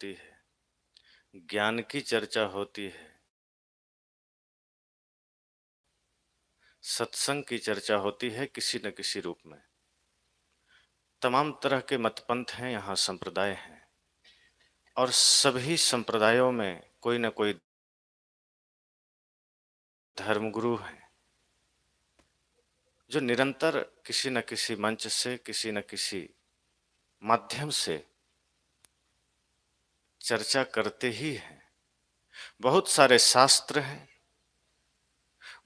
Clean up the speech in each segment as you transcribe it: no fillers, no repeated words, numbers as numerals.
होती है, ज्ञान की चर्चा होती है, सत्संग की चर्चा होती है किसी न किसी रूप में। तमाम तरह के मतपंथ हैं, यहाँ संप्रदाय हैं और सभी संप्रदायों में कोई न कोई धर्मगुरु हैं जो निरंतर किसी न किसी मंच से, किसी न किसी माध्यम से चर्चा करते ही हैं। बहुत सारे शास्त्र हैं,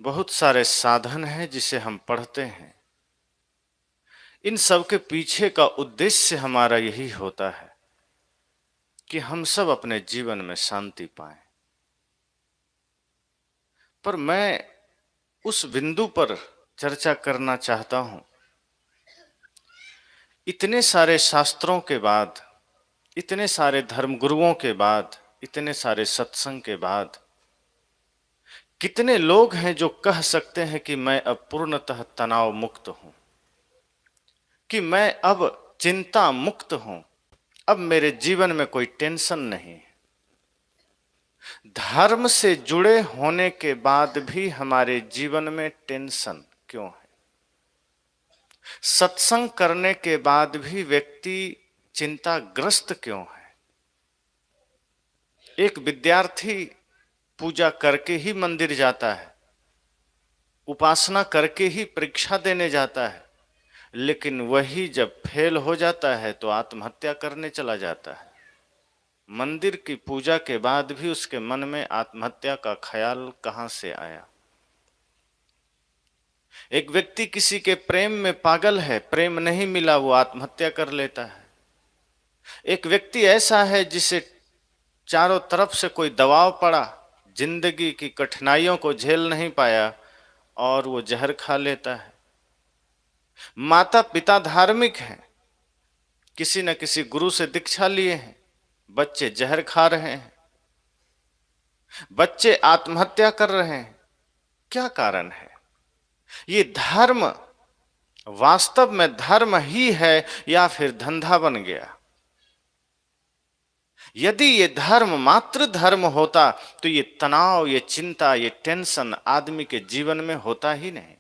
बहुत सारे साधन हैं जिसे हम पढ़ते हैं। इन सब के पीछे का उद्देश्य हमारा यही होता है कि हम सब अपने जीवन में शांति पाएं। पर मैं उस बिंदु पर चर्चा करना चाहता हूं। इतने सारे शास्त्रों के बाद, इतने सारे धर्मगुरुओं के बाद, इतने सारे सत्संग के बाद कितने लोग हैं जो कह सकते हैं कि मैं अब पूर्णतः तनाव मुक्त हूं, कि मैं अब चिंता मुक्त हूं, अब मेरे जीवन में कोई टेंशन नहीं। धर्म से जुड़े होने के बाद भी हमारे जीवन में टेंशन क्यों है? सत्संग करने के बाद भी व्यक्ति चिंताग्रस्त क्यों है? एक विद्यार्थी पूजा करके ही मंदिर जाता है, उपासना करके ही परीक्षा देने जाता है, लेकिन वही जब फेल हो जाता है तो आत्महत्या करने चला जाता है। मंदिर की पूजा के बाद भी उसके मन में आत्महत्या का ख्याल कहां से आया? एक व्यक्ति किसी के प्रेम में पागल है, प्रेम नहीं मिला, वो आत्महत्या कर लेता है। एक व्यक्ति ऐसा है जिसे चारों तरफ से कोई दबाव पड़ा, जिंदगी की कठिनाइयों को झेल नहीं पाया और वो जहर खा लेता है। माता पिता धार्मिक हैं, किसी न किसी गुरु से दीक्षा लिए हैं, बच्चे जहर खा रहे हैं, बच्चे आत्महत्या कर रहे हैं। क्या कारण है? ये धर्म वास्तव में धर्म ही है या फिर धंधा बन गया? यदि ये धर्म मात्र धर्म होता तो ये तनाव, ये चिंता, ये टेंशन आदमी के जीवन में होता ही नहीं।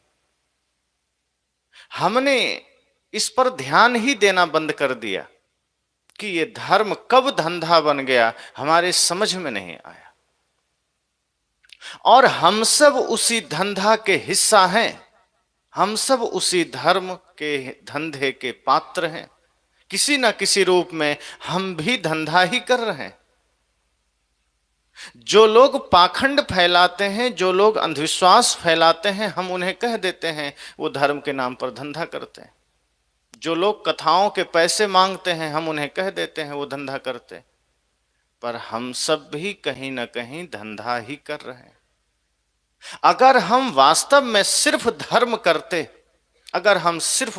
हमने इस पर ध्यान ही देना बंद कर दिया कि ये धर्म कब धंधा बन गया, हमारे समझ में नहीं आया। और हम सब उसी धंधा के हिस्सा हैं, हम सब उसी धर्म के धंधे के पात्र हैं। किसी ना किसी रूप में हम भी धंधा ही कर रहे हैं। जो लोग पाखंड फैलाते हैं, जो लोग अंधविश्वास फैलाते हैं, हम उन्हें कह देते हैं वो धर्म के नाम पर धंधा करते हैं। जो लोग कथाओं के पैसे मांगते हैं, हम उन्हें कह देते हैं वो धंधा करते हैं। पर हम सब भी कहीं ना कहीं धंधा ही कर रहे हैं। अगर हम वास्तव में सिर्फ धर्म करते, अगर हम सिर्फ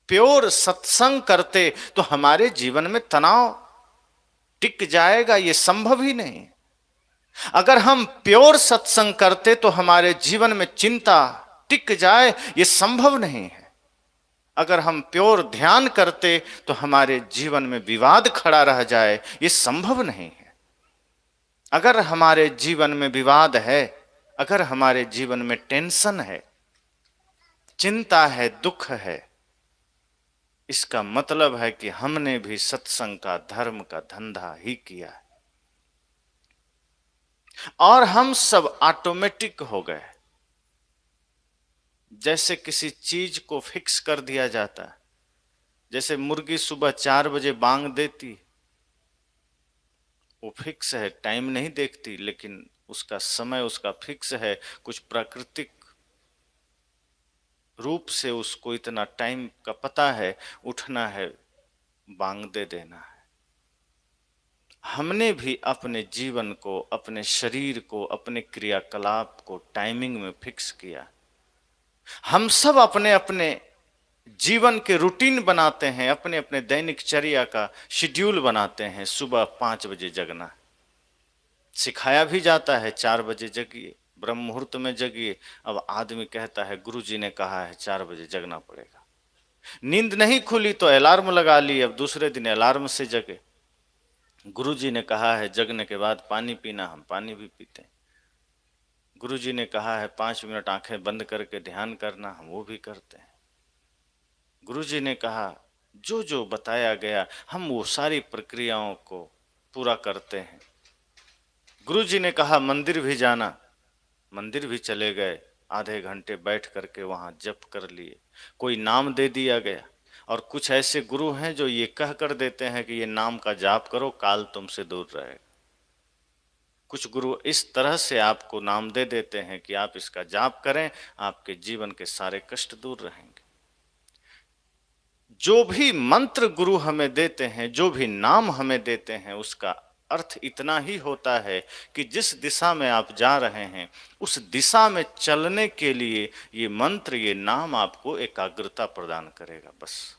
प्योर सत्संग करते तो हमारे जीवन में तनाव टिक जाएगा? ये संभव ही नहीं। अगर हम प्योर सत्संग करते तो हमारे जीवन में चिंता टिक जाए, ये संभव नहीं है। अगर हम प्योर ध्यान करते तो हमारे जीवन में विवाद खड़ा रह जाए, ये संभव नहीं है। अगर हमारे जीवन में विवाद है, अगर हमारे जीवन में टेंशन है, चिंता है, दुख है, इसका मतलब है कि हमने भी सत्संग का, धर्म का धंधा ही किया है और हम सब ऑटोमेटिक हो गए। जैसे किसी चीज को फिक्स कर दिया जाता है, जैसे मुर्गी सुबह 4 बजे बांग देती, वो फिक्स है, टाइम नहीं देखती, लेकिन उसका समय उसका फिक्स है। कुछ प्राकृतिक रूप से उसको इतना टाइम का पता है, उठना है, बांग दे देना है। हमने भी अपने जीवन को, अपने शरीर को, अपने क्रियाकलाप को टाइमिंग में फिक्स किया। हम सब अपने अपने जीवन के रूटीन बनाते हैं, अपने अपने दैनिक चर्या का शेड्यूल बनाते हैं। सुबह 5 बजे जगना सिखाया भी जाता है, 4 बजे जगिए, ब्रह्म मुहूर्त में जगिए। अब आदमी कहता है गुरुजी ने कहा है 4 बजे जगना पड़ेगा। नींद नहीं खुली तो अलार्म लगा ली, अब दूसरे दिन अलार्म से जगे। गुरु जी ने कहा है जगने के बाद पानी पीना, हम पानी भी पीते हैं। गुरु जी ने कहा है 5 मिनट आंखें बंद करके ध्यान करना, हम वो भी करते हैं। गुरु जी ने कहा जो जो बताया गया हम वो सारी प्रक्रियाओं को पूरा करते हैं। गुरु जी ने कहा मंदिर भी जाना, मंदिर भी चले गए, आधे घंटे बैठ करके वहां जप कर लिए। कोई नाम दे दिया गया, और कुछ ऐसे गुरु हैं जो ये कह कर देते हैं कि ये नाम का जाप करो, काल तुमसे दूर रहेगा। कुछ गुरु इस तरह से आपको नाम दे देते हैं कि आप इसका जाप करें, आपके जीवन के सारे कष्ट दूर रहेंगे। जो भी मंत्र गुरु हमें देते हैं, जो भी नाम हमें देते हैं, उसका अर्थ इतना ही होता है कि जिस दिशा में आप जा रहे हैं उस दिशा में चलने के लिए ये मंत्र, ये नाम आपको एकाग्रता प्रदान करेगा। बस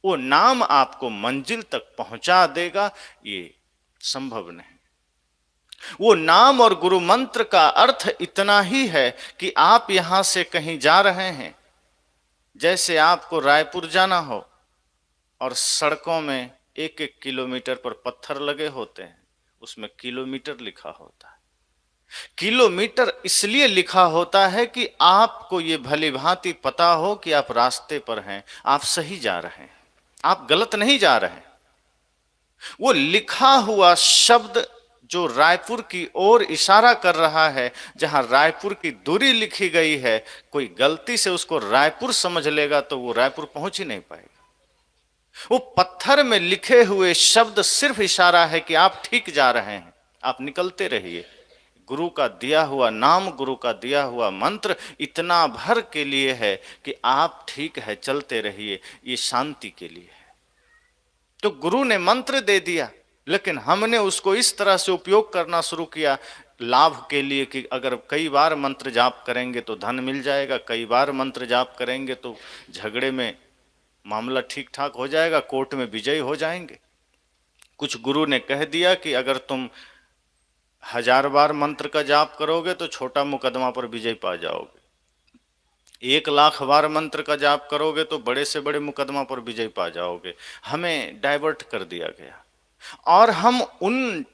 वो नाम आपको मंजिल तक पहुंचा देगा, ये संभव नहीं। वो नाम और गुरु मंत्र का अर्थ इतना ही है कि आप यहां से कहीं जा रहे हैं, जैसे आपको रायपुर जाना हो और सड़कों में 1-1 किलोमीटर पर पत्थर लगे होते हैं, उसमें किलोमीटर लिखा होता है। किलोमीटर इसलिए लिखा होता है कि आपको ये भली भांति पता हो कि आप रास्ते पर हैं, आप सही जा रहे हैं, आप गलत नहीं जा रहे हैं। वो लिखा हुआ शब्द जो रायपुर की ओर इशारा कर रहा है, जहां रायपुर की दूरी लिखी गई है, कोई गलती से उसको रायपुर समझ लेगा तो वो रायपुर पहुंच ही नहीं पाएगा। वो पत्थर में लिखे हुए शब्द सिर्फ इशारा है कि आप ठीक जा रहे हैं, आप निकलते रहिए। गुरु का दिया हुआ नाम, गुरु का दिया हुआ मंत्र इतना भर के लिए है कि आप ठीक है, चलते रहिए, ये शांति के लिए है। तो गुरु ने मंत्र दे दिया, लेकिन हमने उसको इस तरह से उपयोग करना शुरू किया लाभ के लिए कि अगर कई बार मंत्र जाप करेंगे तो धन मिल जाएगा, कई बार मंत्र जाप करेंगे तो झगड़े में मामला ठीक ठाक हो जाएगा, कोर्ट में विजयी हो जाएंगे। कुछ गुरु ने कह दिया कि अगर तुम 1000 बार मंत्र का जाप करोगे तो छोटा मुकदमा पर विजय पा जाओगे, 1,00,000 बार मंत्र का जाप करोगे तो बड़े से बड़े मुकदमा पर विजय पा जाओगे। हमें डाइवर्ट कर दिया गया और हम उन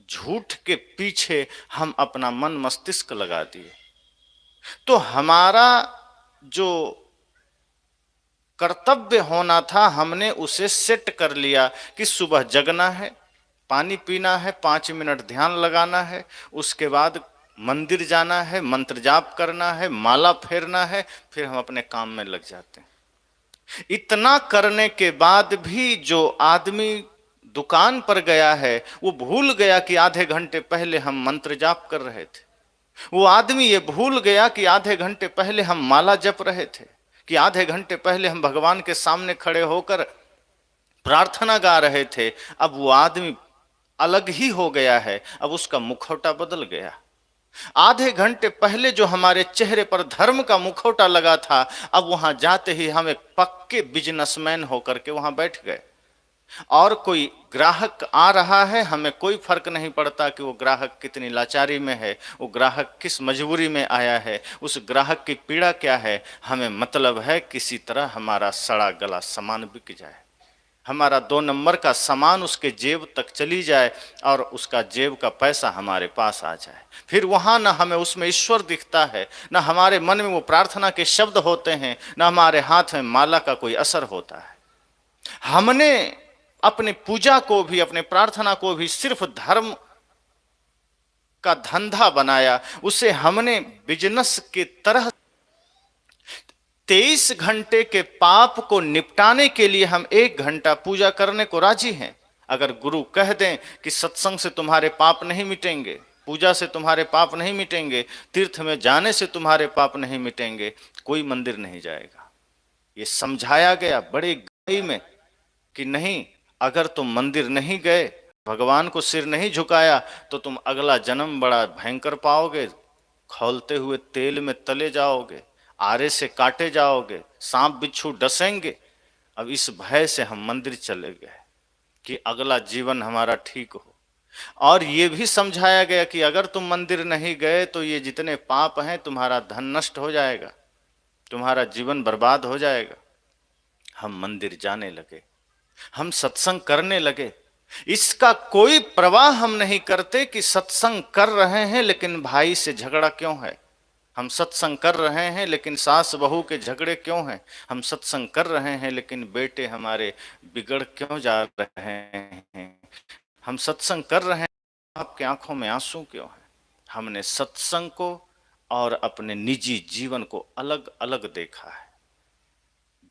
झूठ के पीछे हम अपना मन मस्तिष्क लगा दिए। तो हमारा जो कर्तव्य होना था हमने उसे सेट कर लिया कि सुबह जगना है, पानी पीना है, 5 मिनट ध्यान लगाना है, उसके बाद मंदिर जाना है, मंत्र जाप करना है, माला फेरना है, फिर हम अपने काम में लग जाते हैं। इतना करने के बाद भी जो आदमी दुकान पर गया है वो भूल गया कि आधे घंटे पहले हम मंत्र जाप कर रहे थे। वो आदमी ये भूल गया कि आधे घंटे पहले हम माला जप रहे थे, कि आधे घंटे पहले हम भगवान के सामने खड़े होकर प्रार्थना गा रहे थे। अब वो आदमी अलग ही हो गया है, अब उसका मुखौटा बदल गया। आधे घंटे पहले जो हमारे चेहरे पर धर्म का मुखौटा लगा था, अब वहां जाते ही हम एक पक्के बिजनेसमैन होकर के वहां बैठ गए। और कोई ग्राहक आ रहा है, हमें कोई फर्क नहीं पड़ता कि वो ग्राहक कितनी लाचारी में है, वो ग्राहक किस मजबूरी में आया है, उस ग्राहक की पीड़ा क्या है। हमें मतलब है किसी तरह हमारा सड़ा गला सामान बिक जाए, हमारा 2 नंबर का सामान उसके जेब तक चली जाए और उसका जेब का पैसा हमारे पास आ जाए। फिर वहां ना हमें उसमें ईश्वर दिखता है, ना हमारे मन में वो प्रार्थना के शब्द होते हैं, ना हमारे हाथ में माला का कोई असर होता है। हमने अपनी पूजा को भी, अपने प्रार्थना को भी सिर्फ धर्म का धंधा बनाया, उसे हमने बिजनेस की तरह। 23 घंटे के पाप को निपटाने के लिए हम 1 घंटा पूजा करने को राजी हैं। अगर गुरु कह दें कि सत्संग से तुम्हारे पाप नहीं मिटेंगे, पूजा से तुम्हारे पाप नहीं मिटेंगे, तीर्थ में जाने से तुम्हारे पाप नहीं मिटेंगे, कोई मंदिर नहीं जाएगा। ये समझाया गया बड़े गहराई में कि नहीं, अगर तुम मंदिर नहीं गए, भगवान को सिर नहीं झुकाया, तो तुम अगला जन्म बड़ा भयंकर पाओगे, खौलते हुए तेल में तले जाओगे, आरे से काटे जाओगे, सांप बिच्छू डसेंगे। अब इस भय से हम मंदिर चले गए कि अगला जीवन हमारा ठीक हो। और ये भी समझाया गया कि अगर तुम मंदिर नहीं गए तो ये जितने पाप हैं, तुम्हारा धन नष्ट हो जाएगा, तुम्हारा जीवन बर्बाद हो जाएगा। हम मंदिर जाने लगे, हम सत्संग करने लगे, इसका कोई प्रवाह हम नहीं करते कि सत्संग कर रहे हैं लेकिन भाई से झगड़ा क्यों है, हम सत्संग कर रहे हैं लेकिन सास बहू के झगड़े क्यों हैं, हम सत्संग कर रहे हैं लेकिन बेटे हमारे बिगड़ क्यों जा रहे हैं, हम सत्संग कर रहे हैं आपकी आंखों में आंसू क्यों है। हमने सत्संग को और अपने निजी जीवन को अलग अलग देखा है।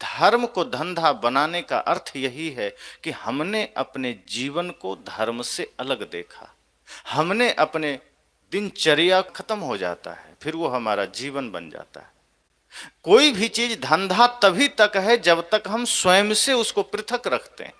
धर्म को धंधा बनाने का अर्थ यही है कि हमने अपने जीवन को धर्म से अलग देखा। हमने अपने दिनचर्या खत्म हो जाता है, फिर वो हमारा जीवन बन जाता है। कोई भी चीज धंधा तभी तक है जब तक हम स्वयं से उसको पृथक रखते हैं।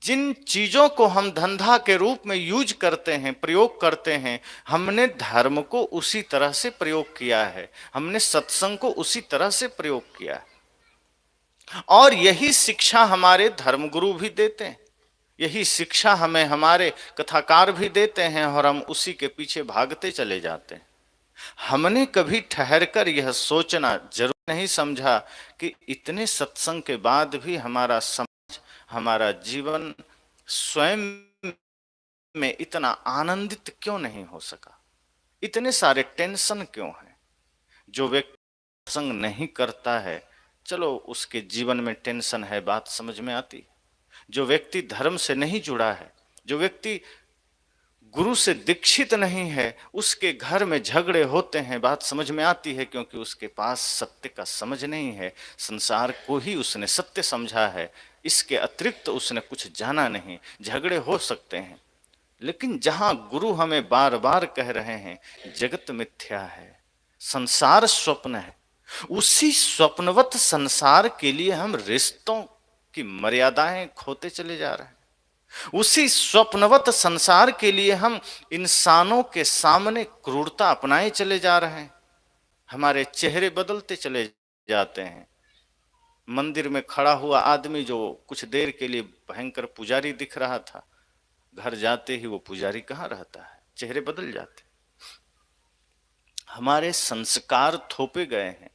जिन चीजों को हम धंधा के रूप में यूज करते हैं, प्रयोग करते हैं, हमने धर्म को उसी तरह से प्रयोग किया है, हमने सत्संग को उसी तरह से प्रयोग किया है। और यही शिक्षा हमारे धर्मगुरु भी देते हैं, यही शिक्षा हमें हमारे कथाकार भी देते हैं, और हम उसी के पीछे भागते चले जाते हैं। हमने कभी ठहरकर यह सोचना जरूर नहीं समझा कि इतने सत्संग के बाद भी हमारा समाज, हमारा जीवन स्वयं में इतना आनंदित क्यों नहीं हो सका, इतने सारे टेंशन क्यों हैं। जो व्यक्ति सत्संग नहीं करता है, चलो उसके जीवन में टेंशन है, बात समझ में आती। जो व्यक्ति धर्म से नहीं जुड़ा है, जो व्यक्ति गुरु से दीक्षित नहीं है, उसके घर में झगड़े होते हैं, बात समझ में आती है, क्योंकि उसके पास सत्य का समझ नहीं है। संसार को ही उसने सत्य समझा है, इसके अतिरिक्त उसने कुछ जाना नहीं। झगड़े हो सकते हैं, लेकिन जहां गुरु हमें बार बार कह रहे हैं जगत मिथ्या है, संसार स्वप्न है, उसी स्वप्नवत संसार के लिए हम रिश्तों की मर्यादाएं खोते चले जा रहे हैं। उसी स्वप्नवत संसार के लिए हम इंसानों के सामने क्रूरता अपनाए चले जा रहे हैं। हमारे चेहरे बदलते चले जाते हैं। मंदिर में खड़ा हुआ आदमी जो कुछ देर के लिए भयंकर पुजारी दिख रहा था, घर जाते ही वो पुजारी कहाँ रहता है, चेहरे बदल जाते। हमारे संस्कार थोपे गए हैं,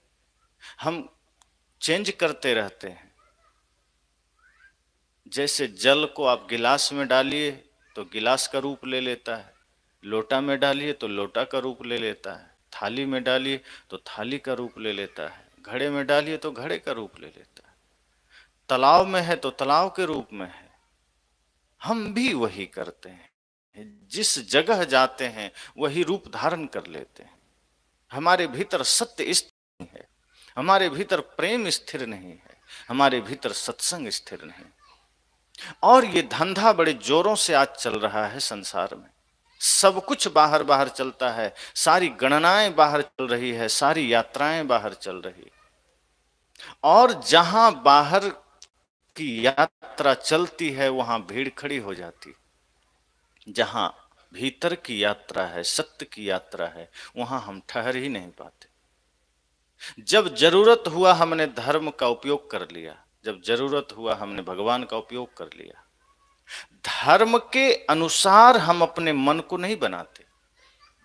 हम चेंज करते रहते हैं। जैसे जल को आप गिलास में डालिए तो गिलास का रूप ले लेता है, लोटा में डालिए तो लोटा का रूप ले लेता है, थाली में डालिए तो थाली का रूप ले लेता है, घड़े में डालिए तो घड़े का रूप ले लेता है, तालाब में है तो तालाब के रूप में है। हम भी वही करते हैं, जिस जगह जाते हैं वही रूप धारण कर लेते हैं। हमारे भीतर सत्य स्थिर नहीं है, हमारे भीतर प्रेम स्थिर नहीं है, हमारे भीतर सत्संग स्थिर नहीं। और ये धंधा बड़े जोरों से आज चल रहा है संसार में। सब कुछ बाहर बाहर चलता है, सारी गणनाएं बाहर चल रही है, सारी यात्राएं बाहर चल रही है। और जहां बाहर की यात्रा चलती है वहां भीड़ खड़ी हो जाती। जहां भीतर की यात्रा है, सत्य की यात्रा है, वहां हम ठहर ही नहीं पाते। जब जरूरत हुआ हमने धर्म का उपयोग कर लिया, जब जरूरत हुआ हमने भगवान का उपयोग कर लिया। धर्म के अनुसार हम अपने मन को नहीं बनाते।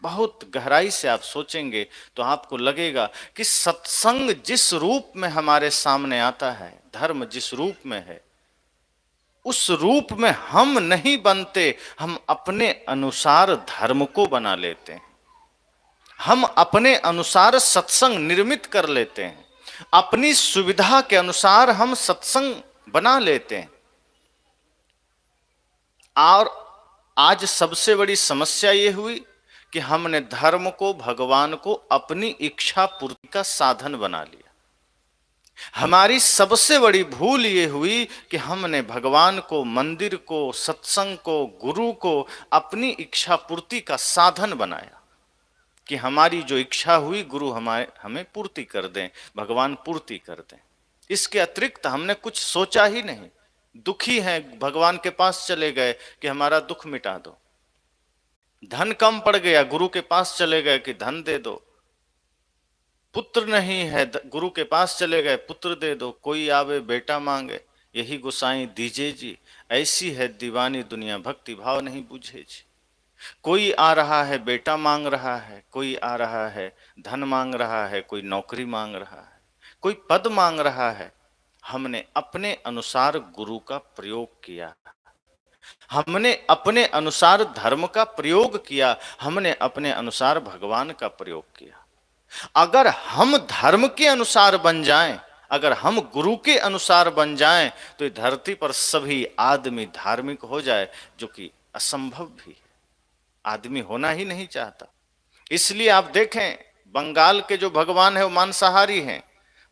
बहुत गहराई से आप सोचेंगे तो आपको लगेगा कि सत्संग जिस रूप में हमारे सामने आता है, धर्म जिस रूप में है, उस रूप में हम नहीं बनते, हम अपने अनुसार धर्म को बना लेते हैं। हम अपने अनुसार सत्संग निर्मित कर लेते हैं, अपनी सुविधा के अनुसार हम सत्संग बना लेते हैं। और आज सबसे बड़ी समस्या ये हुई कि हमने धर्म को, भगवान को अपनी इच्छा पूर्ति का साधन बना लिया। हमारी सबसे बड़ी भूल ये हुई कि हमने भगवान को, मंदिर को, सत्संग को, गुरु को अपनी इच्छा पूर्ति का साधन बनाया कि हमारी जो इच्छा हुई गुरु हमें पूर्ति कर दें, भगवान पूर्ति कर दें। इसके अतिरिक्त हमने कुछ सोचा ही नहीं। दुखी हैं, भगवान के पास चले गए कि हमारा दुख मिटा दो। धन कम पड़ गया, गुरु के पास चले गए कि धन दे दो। पुत्र नहीं है, गुरु के पास चले गए, पुत्र दे दो। कोई आवे बेटा मांगे, यही गोसाई दीजे जी। ऐसी है दीवानी दुनिया, भक्ति भाव नहीं बुझे जी। कोई आ रहा है बेटा मांग रहा है, कोई आ रहा है धन मांग रहा है, कोई नौकरी मांग रहा है, कोई पद मांग रहा है। हमने अपने अनुसार गुरु का प्रयोग किया, हमने अपने अनुसार धर्म का प्रयोग किया, हमने अपने अनुसार भगवान का प्रयोग किया। अगर हम धर्म के अनुसार बन जाएं, अगर हम गुरु के अनुसार बन जाएं, तो इस धरती पर सभी आदमी धार्मिक हो जाए, जो कि असंभव भी है, आदमी होना ही नहीं चाहता। इसलिए आप देखें, बंगाल के जो भगवान है वो मांसाहारी हैं,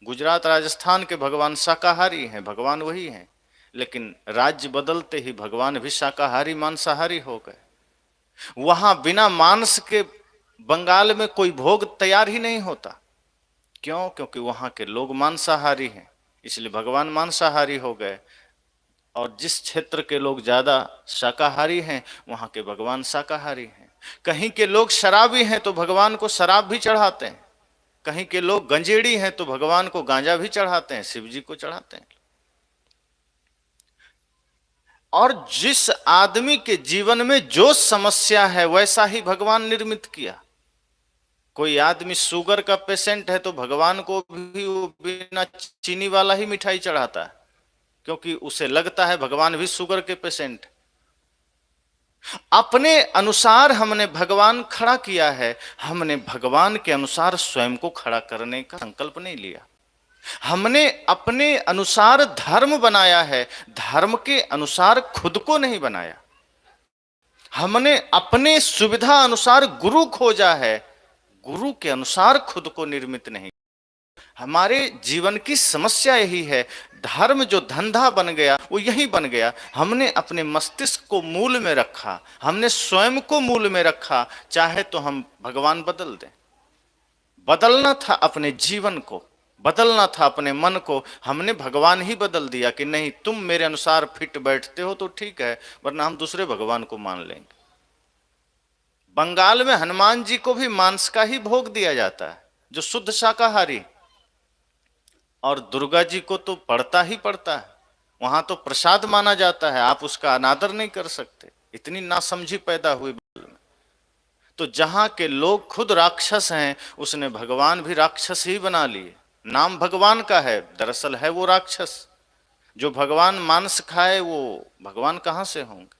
गुजरात राजस्थान के भगवान शाकाहारी हैं, भगवान वही हैं, लेकिन राज्य बदलते ही भगवान भी शाकाहारी मांसाहारी हो गए। वहां बिना मांस के बंगाल में कोई भोग तैयार ही नहीं होता। क्यों? क्योंकि वहां के लोग मांसाहारी हैं, इसलिए भगवान मांसाहारी हो गए। और जिस क्षेत्र के लोग ज्यादा शाकाहारी हैं, वहां के भगवान शाकाहारी हैं। कहीं के लोग शराबी हैं तो भगवान को शराब भी चढ़ाते हैं, कहीं के लोग गंजेड़ी हैं तो भगवान को गांजा भी चढ़ाते हैं, शिव जी को चढ़ाते हैं। और जिस आदमी के जीवन में जो समस्या है वैसा ही भगवान निर्मित किया। कोई आदमी शुगर का पेशेंट है तो भगवान को भी वो बिना चीनी वाला ही मिठाई चढ़ाता है, क्योंकि उसे लगता है भगवान भी शुगर के पेशेंट। अपने अनुसार हमने भगवान खड़ा किया है, हमने भगवान के अनुसार स्वयं को खड़ा करने का संकल्प नहीं लिया। हमने अपने अनुसार धर्म बनाया है, धर्म के अनुसार खुद को नहीं बनाया। हमने अपने सुविधा अनुसार गुरु खोजा है, गुरु के अनुसार खुद को निर्मित नहीं। हमारे जीवन की समस्या यही है, धर्म जो धंधा बन गया वो यही बन गया। हमने अपने मस्तिष्क को मूल में रखा, हमने स्वयं को मूल में रखा। चाहे तो हम भगवान बदल दें, बदलना था अपने जीवन को, बदलना था अपने मन को, हमने भगवान ही बदल दिया कि नहीं तुम मेरे अनुसार फिट बैठते हो तो ठीक है, वरना हम दूसरे भगवान को मान लेंगे। बंगाल में हनुमान जी को भी मांस का ही भोग दिया जाता है, जो शुद्ध शाकाहारी, और दुर्गा जी को तो पड़ता ही पड़ता है, वहां तो प्रसाद माना जाता है, आप उसका अनादर नहीं कर सकते। इतनी नासमझी पैदा हुई। तो जहां के लोग खुद राक्षस हैं, उसने भगवान भी राक्षस ही बना लिए। नाम भगवान का है, दरअसल है वो राक्षस। जो भगवान मांस खाए वो भगवान कहां से होंगे?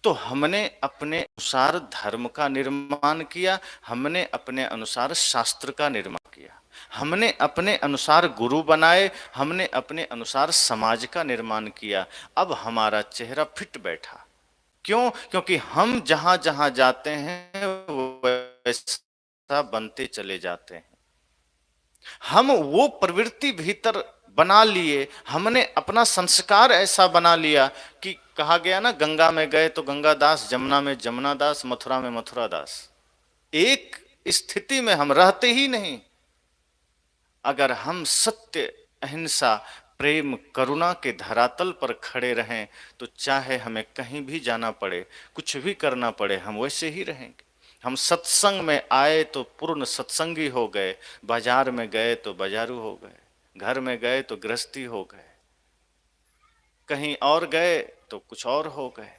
तो हमने अपने अनुसार धर्म का निर्माण किया, हमने अपने अनुसार शास्त्र का निर्माण किया, हमने अपने अनुसार गुरु बनाए, हमने अपने अनुसार समाज का निर्माण किया। अब हमारा चेहरा फिट बैठा। क्यों? क्योंकि हम जहां जहां जाते हैं वैसा बनते चले जाते हैं। हम वो प्रवृत्ति भीतर बना लिए, हमने अपना संस्कार ऐसा बना लिया कि कहा गया ना, गंगा में गए तो गंगा दास, जमुना में जमुना दास, मथुरा में मथुरा दास। एक स्थिति में हम रहते ही नहीं। अगर हम सत्य, अहिंसा, प्रेम, करुणा के धरातल पर खड़े रहें तो चाहे हमें कहीं भी जाना पड़े, कुछ भी करना पड़े, हम वैसे ही रहेंगे। हम सत्संग में आए तो पूर्ण सत्संगी हो गए, बाजार में गए तो बाजारू हो गए, घर में गए तो गृहस्थी हो गए, कहीं और गए तो कुछ और हो गए,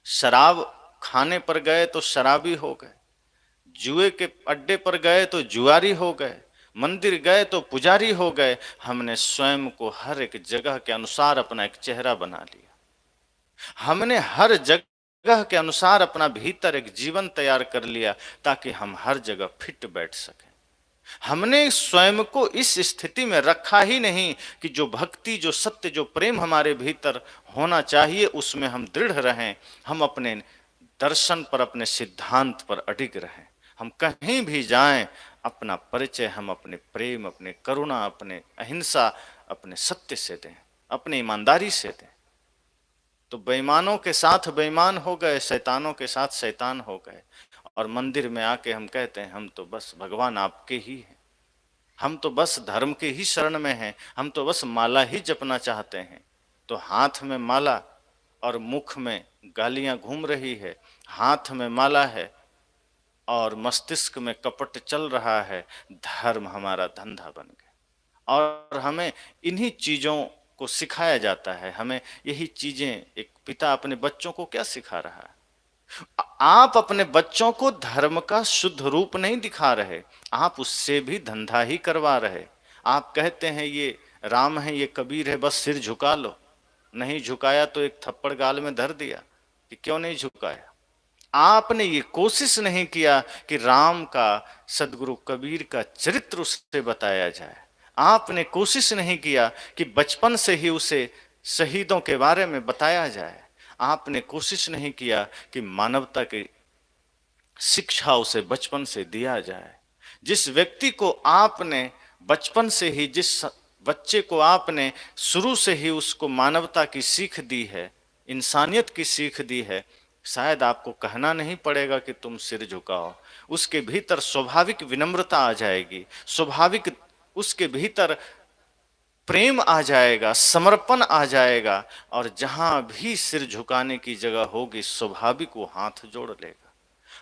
शराब खाने पर गए तो शराबी हो गए, जुए के अड्डे पर गए तो जुआरी हो गए, मंदिर गए तो पुजारी हो गए। हमने स्वयं को हर एक जगह के अनुसार अपना एक चेहरा बना लिया। हमने हर जगह के अनुसार अपना भीतर एक जीवन तैयार कर लिया ताकि हम हर जगह फिट बैठ सकें। हमने स्वयं को इस स्थिति में रखा ही नहीं कि जो भक्ति, जो सत्य, जो प्रेम हमारे भीतर होना चाहिए उसमें हम दृढ़ रहें, हम अपने दर्शन पर, अपने सिद्धांत पर अडिग रहें। हम कहीं भी जाएं, अपना परिचय हम अपने प्रेम, अपने करुणा, अपने अहिंसा, अपने सत्य से दें, अपनी ईमानदारी से दें। तो बेईमानों के साथ बेईमान हो गए, शैतानों के साथ शैतान हो गए, और मंदिर में आके हम कहते हैं हम तो बस भगवान आपके ही हैं, हम तो बस धर्म के ही शरण में हैं, हम तो बस माला ही जपना चाहते हैं। तो हाथ में माला और मुख में गालियां घूम रही है, हाथ में माला है और मस्तिष्क में कपट चल रहा है, धर्म हमारा धंधा बन गया। और हमें इन्हीं चीजों को सिखाया जाता है, हमें यही चीजें। एक पिता अपने बच्चों को क्या सिखा रहा है? आप अपने बच्चों को धर्म का शुद्ध रूप नहीं दिखा रहे, आप उससे भी धंधा ही करवा रहे। आप कहते हैं ये राम है ये कबीर है, बस सिर झुका लो। नहीं झुकाया तो एक थप्पड़ गाल में धर दिया कि क्यों नहीं झुकाया। आपने ये कोशिश नहीं किया कि राम का, सदगुरु कबीर का चरित्र उससे बताया जाए। आपने कोशिश नहीं किया कि बचपन से ही उसे शहीदों के बारे में बताया जाए। आपने कोशिश नहीं किया कि मानवता की शिक्षा उसे बचपन से दिया जाए। जिस व्यक्ति को आपने बचपन से ही, जिस बच्चे को आपने शुरू से ही उसको मानवता की सीख दी है, इंसानियत की सीख दी है, शायद आपको कहना नहीं पड़ेगा कि तुम सिर झुकाओ। उसके भीतर स्वाभाविक विनम्रता आ जाएगी, स्वाभाविक उसके भीतर प्रेम आ जाएगा, समर्पण आ जाएगा, और जहां भी सिर झुकाने की जगह होगी स्वाभाविक वो हाथ जोड़ लेगा।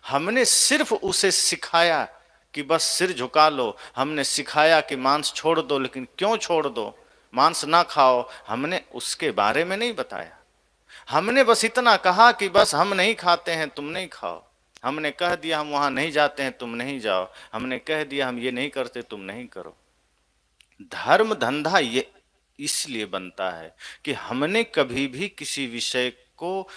हमने सिर्फ उसे सिखाया कि बस सिर झुका लो, हमने सिखाया कि मांस छोड़ दो, लेकिन क्यों छोड़ दो, मांस ना खाओ, हमने उसके बारे में नहीं बताया। हमने बस इतना कहा कि बस हम नहीं खाते हैं तुम नहीं खाओ, हमने कह दिया हम वहां नहीं जाते हैं तुम नहीं जाओ, हमने कह दिया हम ये नहीं करते तुम नहीं करो। धर्म धंधा ये इसलिए बनता है कि हमने कभी भी किसी विषय को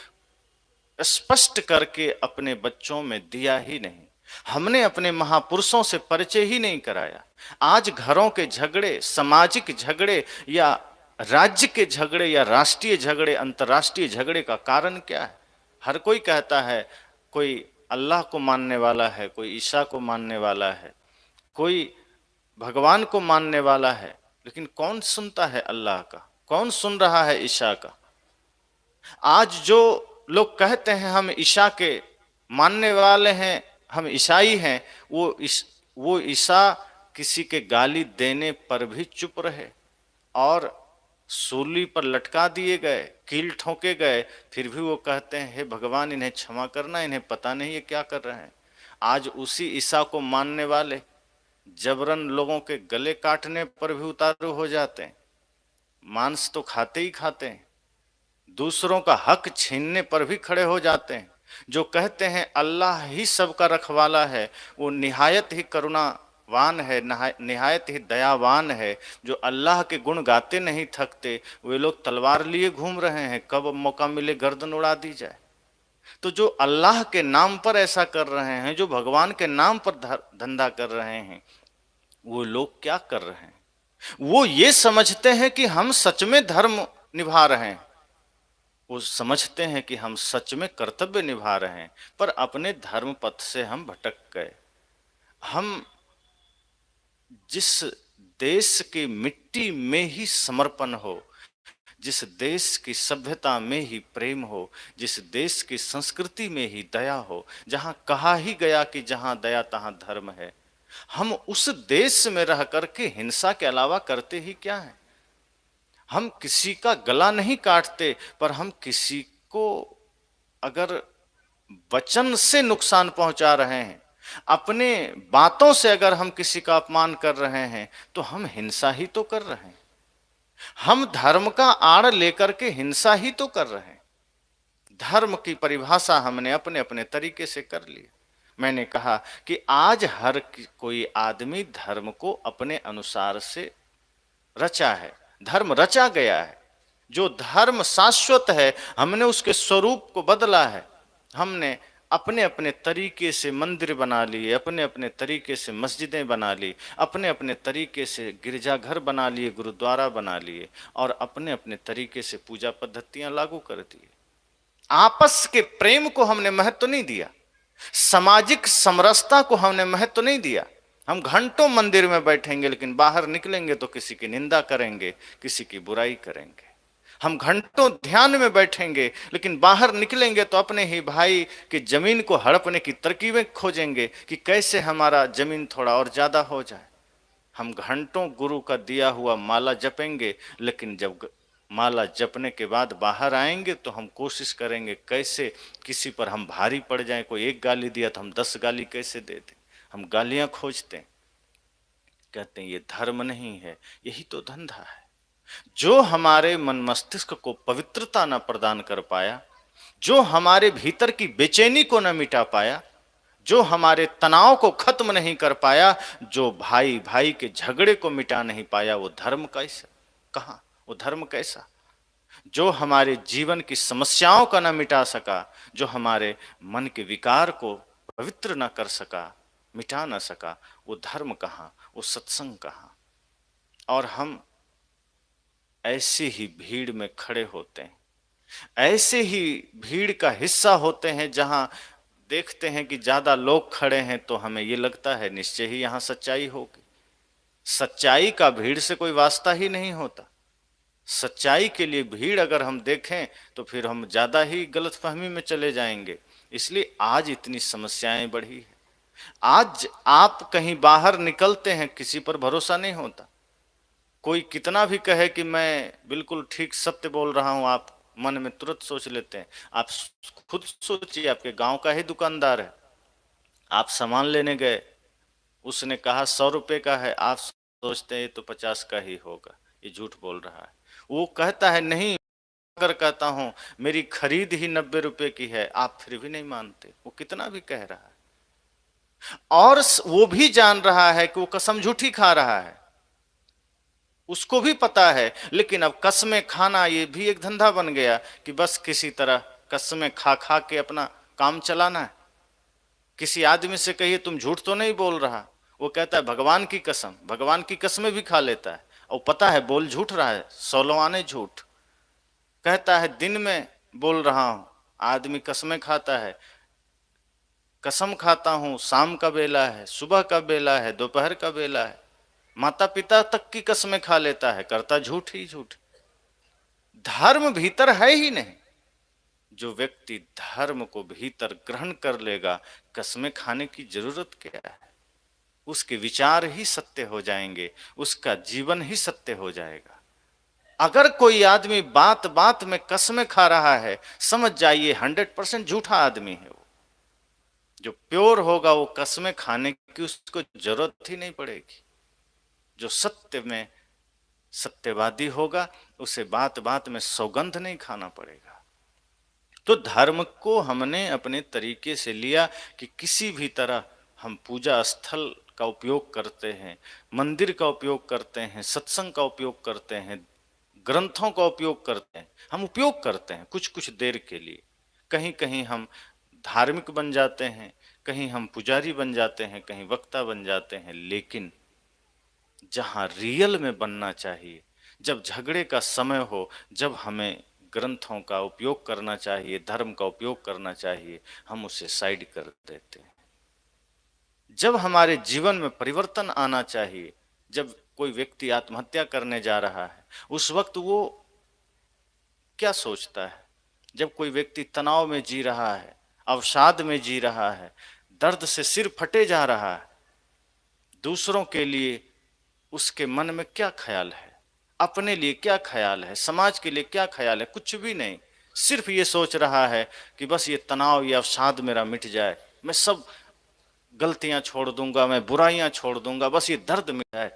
स्पष्ट करके अपने बच्चों में दिया ही नहीं, हमने अपने महापुरुषों से परिचय ही नहीं कराया। आज घरों के झगड़े, सामाजिक झगड़े, या राज्य के झगड़े, या राष्ट्रीय झगड़े, अंतर्राष्ट्रीय झगड़े का कारण क्या है? हर कोई कहता है, कोई अल्लाह को मानने वाला है, कोई ईसा को मानने वाला है, कोई भगवान को मानने वाला है, लेकिन कौन सुनता है अल्लाह का, कौन सुन रहा है ईसा का? आज जो लोग कहते हैं हम ईसा के मानने वाले हैं, हम ईसाई हैं, वो ईसा किसी के गाली देने पर भी चुप रहे और सूली पर लटका दिए गए, कील ठोके गए, फिर भी वो कहते हैं हे भगवान इन्हें क्षमा करना, इन्हें पता नहीं ये क्या कर रहे हैं। आज उसी ईसा को मानने वाले जबरन लोगों के गले काटने पर भी उतारू हो जाते हैं, मांस तो खाते ही खाते हैं, दूसरों का हक छीनने पर भी खड़े हो जाते हैं। जो कहते हैं अल्लाह ही सबका रखवाला है, वो निहायत ही करुणावान है, निहायत ही दयावान है। जो अल्लाह के गुण गाते नहीं थकते, वे लोग तलवार लिए घूम रहे हैं, कब मौका मिले गर्दन उड़ा दी जाए। तो जो अल्लाह के नाम पर ऐसा कर रहे हैं, जो भगवान के नाम पर धंधा कर रहे हैं, वो लोग क्या कर रहे हैं? वो ये समझते हैं कि हम सच में धर्म निभा रहे हैं, वो समझते हैं कि हम सच में कर्तव्य निभा रहे हैं, पर अपने धर्म पथ से हम भटक गए। हम जिस देश की मिट्टी में ही समर्पण हो, जिस देश की सभ्यता में ही प्रेम हो, जिस देश की संस्कृति में ही दया हो, जहां कहा ही गया कि जहां दया तहां धर्म है, हम उस देश में रह करके हिंसा के अलावा करते ही क्या है? हम किसी का गला नहीं काटते, पर हम किसी को अगर वचन से नुकसान पहुंचा रहे हैं, अपने बातों से अगर हम किसी का अपमान कर रहे हैं, तो हम हिंसा ही तो कर रहे हैं। हम धर्म का आड़ लेकर के हिंसा ही तो कर रहे हैं। धर्म की परिभाषा हमने अपने अपने तरीके से कर ली। मैंने कहा कि आज हर कोई आदमी धर्म को अपने अनुसार से रचा है, धर्म रचा गया है। जो धर्म शाश्वत है, हमने उसके स्वरूप को बदला है। हमने अपने अपने तरीके से मंदिर बना लिए, अपने अपने तरीके से मस्जिदें बना ली, अपने अपने तरीके से गिरजाघर बना लिए, गुरुद्वारा बना लिए, और अपने अपने तरीके से पूजा पद्धतियां लागू कर दी। आपस के प्रेम को हमने महत्व नहीं दिया, सामाजिक समरसता को हमने महत्व नहीं दिया। हम घंटों मंदिर में बैठेंगे, लेकिन बाहर निकलेंगे तो किसी की निंदा करेंगे, किसी की बुराई करेंगे। हम घंटों ध्यान में बैठेंगे, लेकिन बाहर निकलेंगे तो अपने ही भाई की जमीन को हड़पने की तरकीबें खोजेंगे कि कैसे हमारा जमीन थोड़ा और ज्यादा हो जाए। हम घंटों गुरु का दिया हुआ माला जपेंगे, लेकिन जब माला जपने के बाद बाहर आएंगे तो हम कोशिश करेंगे कैसे किसी पर हम भारी पड़ जाएं। कोई एक गाली दिया तो हम 10 गाली कैसे दे दें, हम गालियां खोजते हैं। कहते हैं ये धर्म नहीं है, यही तो धंधा है। जो हमारे मन मस्तिष्क को पवित्रता न प्रदान कर पाया, जो हमारे भीतर की बेचैनी को न मिटा पाया, जो हमारे तनाव को खत्म नहीं कर पाया, जो भाई भाई के झगड़े को मिटा नहीं पाया, वो धर्म कैसा? कहाँ? वो धर्म कैसा? जो हमारे जीवन की समस्याओं का ना मिटा सका, जो हमारे मन के विकार को पवित्र ना कर सका, मिटा ना सका, वो धर्म कहाँ? वो सत्संग कहाँ? और हम ऐसी ही भीड़ में खड़े होते हैं, ऐसे ही भीड़ का हिस्सा होते हैं, जहां देखते हैं कि ज्यादा लोग खड़े हैं तो हमें ये लगता है निश्चय ही यहां सच्चाई होगी। सच्चाई का भीड़ से कोई वास्ता ही नहीं होता। सच्चाई के लिए भीड़ अगर हम देखें तो फिर हम ज्यादा ही गलतफहमी में चले जाएंगे। इसलिए आज इतनी समस्याएं बढ़ी है। आज आप कहीं बाहर निकलते हैं, किसी पर भरोसा नहीं होता। कोई कितना भी कहे कि मैं बिल्कुल ठीक सत्य बोल रहा हूं, आप मन में तुरंत सोच लेते हैं। आप खुद सोचिए, आपके गांव का ही दुकानदार है, आप सामान लेने गए, उसने कहा 100 रुपए का है, आप सोचते हैं तो 50 का ही होगा, ये झूठ बोल रहा है। वो कहता है नहीं, अगर कहता हूं मेरी खरीद ही 90 रुपए की है, आप फिर भी नहीं मानते। वो कितना भी कह रहा है, और वो भी जान रहा है कि वो कसम झूठी खा रहा है, उसको भी पता है। लेकिन अब कसमें खाना ये भी एक धंधा बन गया कि बस किसी तरह कसमें खा खा के अपना काम चलाना है। किसी आदमी से कहिए तुम झूठ तो नहीं बोल रहा, वो कहता है भगवान की कसम, भगवान की कसमें भी खा लेता है, और पता है बोल झूठ रहा है, सोलवाने झूठ। कहता है दिन में बोल रहा हूं, आदमी कसमें खाता है, कसम खाता हूं शाम का बेला है, सुबह का बेला है, दोपहर का बेला है, माता पिता तक की कसमें खा लेता है, करता झूठ ही झूठ। धर्म भीतर है ही नहीं। जो व्यक्ति धर्म को भीतर ग्रहण कर लेगा, कसमें खाने की जरूरत क्या है? उसके विचार ही सत्य हो जाएंगे, उसका जीवन ही सत्य हो जाएगा। अगर कोई आदमी बात बात में कसमें खा रहा है, समझ जाइए 100% झूठा आदमी है वो। जो प्योर होगा वो कसमें खाने की उसको जरूरत ही नहीं पड़ेगी। जो सत्य में सत्यवादी होगा, उसे बात बात में सौगंध नहीं खाना पड़ेगा। तो धर्म को हमने अपने तरीके से लिया कि किसी भी तरह हम पूजा स्थल का उपयोग करते हैं, मंदिर का उपयोग करते हैं, सत्संग का उपयोग करते हैं, ग्रंथों का उपयोग करते हैं। हम उपयोग करते हैं कुछ कुछ देर के लिए। कहीं कहीं हम धार्मिक बन जाते हैं, कहीं हम पुजारी बन जाते हैं, कहीं वक्ता बन जाते हैं। लेकिन जहां रियल में बनना चाहिए, जब झगड़े का समय हो, जब हमें ग्रंथों का उपयोग करना चाहिए, धर्म का उपयोग करना चाहिए, हम उसे साइड कर देते हैं। जब हमारे जीवन में परिवर्तन आना चाहिए, जब कोई व्यक्ति आत्महत्या करने जा रहा है, उस वक्त वो क्या सोचता है? जब कोई व्यक्ति तनाव में जी रहा है, अवसाद में जी रहा है, दर्द से सिर फटे जा रहा है, दूसरों के लिए उसके मन में क्या ख्याल है? अपने लिए क्या ख्याल है? समाज के लिए क्या ख्याल है? कुछ भी नहीं। सिर्फ ये सोच रहा है कि बस ये तनाव, ये अवसाद मेरा मिट जाए, मैं सब गलतियां छोड़ दूंगा, मैं बुराइयां छोड़ दूंगा, बस ये दर्द मिट जाए।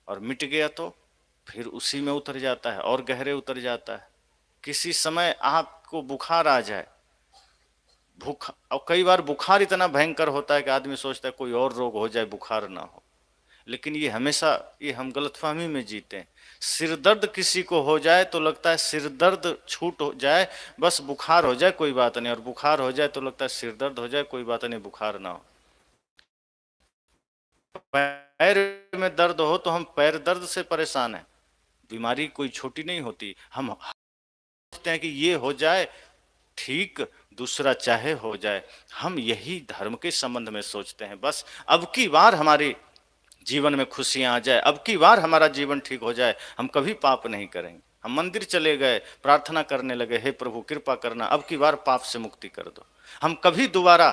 और मिट गया तो फिर उसी में उतर जाता है और गहरे उतर जाता है। किसी समय आपको बुखार आ जाए, और कई बार बुखार इतना भयंकर होता है कि आदमी सोचता है कोई और रोग हो जाए, बुखार ना हो। लेकिन ये हमेशा, ये हम गलतफहमी में जीते हैं। सिर दर्द किसी को हो जाए तो लगता है सिर दर्द छूट हो जाए, बस बुखार हो जाए कोई बात नहीं, और बुखार हो जाए तो लगता है सिर दर्द हो जाए कोई बात नहीं, बुखार ना हो। पैर में दर्द हो तो हम पैर दर्द से परेशान हैं। बीमारी कोई छोटी नहीं होती। हम सोचते हैं कि ये हो जाए ठीक, दूसरा चाहे हो जाए। हम यही धर्म के संबंध में सोचते हैं, बस अब की बार हमारे जीवन में खुशियां आ जाए, अब की बार हमारा जीवन ठीक हो जाए, हम कभी पाप नहीं करेंगे। हम मंदिर चले गए, प्रार्थना करने लगे, हे प्रभु कृपा करना, अब की बार पाप से मुक्ति कर दो। हम कभी दोबारा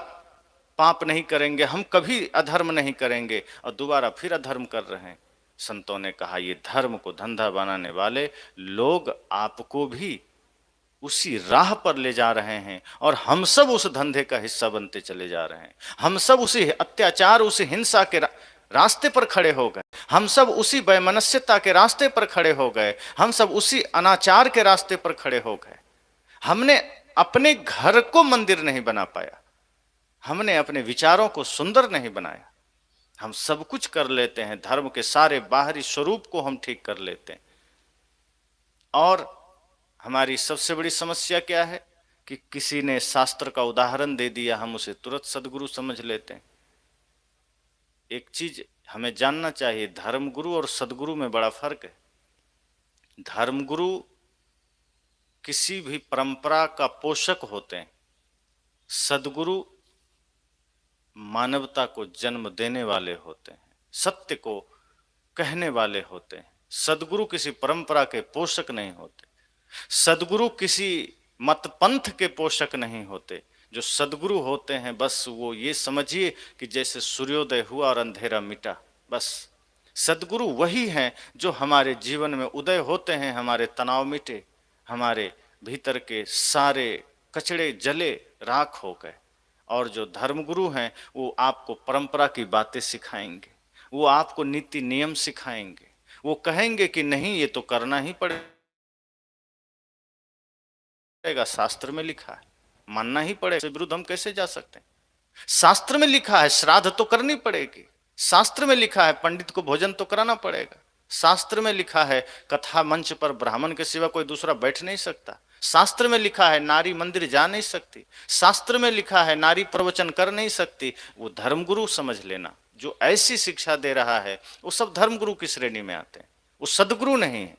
पाप नहीं करेंगे, हम कभी अधर्म नहीं करेंगे, और दोबारा फिर अधर्म कर रहे हैं। संतों ने कहा ये धर्म को धंधा बनाने वाले लोग आपको भी उसी राह पर ले जा रहे हैं, और हम सब उस धंधे का हिस्सा बनते चले जा रहे हैं। हम सब उसी अत्याचार, उसी हिंसा के रास्ते पर खड़े हो गए, हम सब उसी वैमनस्यता के रास्ते पर खड़े हो गए, हम सब उसी अनाचार के रास्ते पर खड़े हो गए। हमने अपने घर को मंदिर नहीं बना पाया, हमने अपने विचारों को सुंदर नहीं बनाया। हम सब कुछ कर लेते हैं, धर्म के सारे बाहरी स्वरूप को हम ठीक कर लेते हैं, और हमारी सबसे बड़ी समस्या क्या है कि किसी ने शास्त्र का उदाहरण दे दिया, हम उसे तुरंत सदगुरु समझ लेते हैं। एक चीज हमें जानना चाहिए, धर्मगुरु और सदगुरु में बड़ा फर्क है। धर्मगुरु किसी भी परंपरा का पोषक होते हैं, सदगुरु मानवता को जन्म देने वाले होते हैं, सत्य को कहने वाले होते हैं। सदगुरु किसी परंपरा के पोषक नहीं होते, सदगुरु किसी मत पंथ के पोषक नहीं होते। जो सदगुरु होते हैं बस वो ये समझिए कि जैसे सूर्योदय हुआ और अंधेरा मिटा, बस सदगुरु वही हैं जो हमारे जीवन में उदय होते हैं, हमारे तनाव मिटे, हमारे भीतर के सारे कचड़े जले, राख हो गए। और जो धर्मगुरु हैं वो आपको परंपरा की बातें सिखाएंगे, वो आपको नीति नियम सिखाएंगे, वो कहेंगे कि नहीं ये तो करना ही पड़ेगा, शास्त्र में लिखा है, मानना ही पड़ेगा, इसके विरुद्ध हम कैसे जा सकते हैं। शास्त्र में लिखा है श्राद्ध तो करनी पड़ेगी, शास्त्र में लिखा है पंडित को भोजन तो कराना पड़ेगा, शास्त्र में लिखा है कथा मंच पर ब्राह्मण के सिवा कोई दूसरा बैठ नहीं सकता, शास्त्र में लिखा है नारी मंदिर जा नहीं सकती, शास्त्र में लिखा है नारी प्रवचन कर नहीं सकती। वो धर्मगुरु समझ लेना जो ऐसी शिक्षा दे रहा है वो सब धर्मगुरु की श्रेणी में आते हैं, वो सदगुरु नहीं है।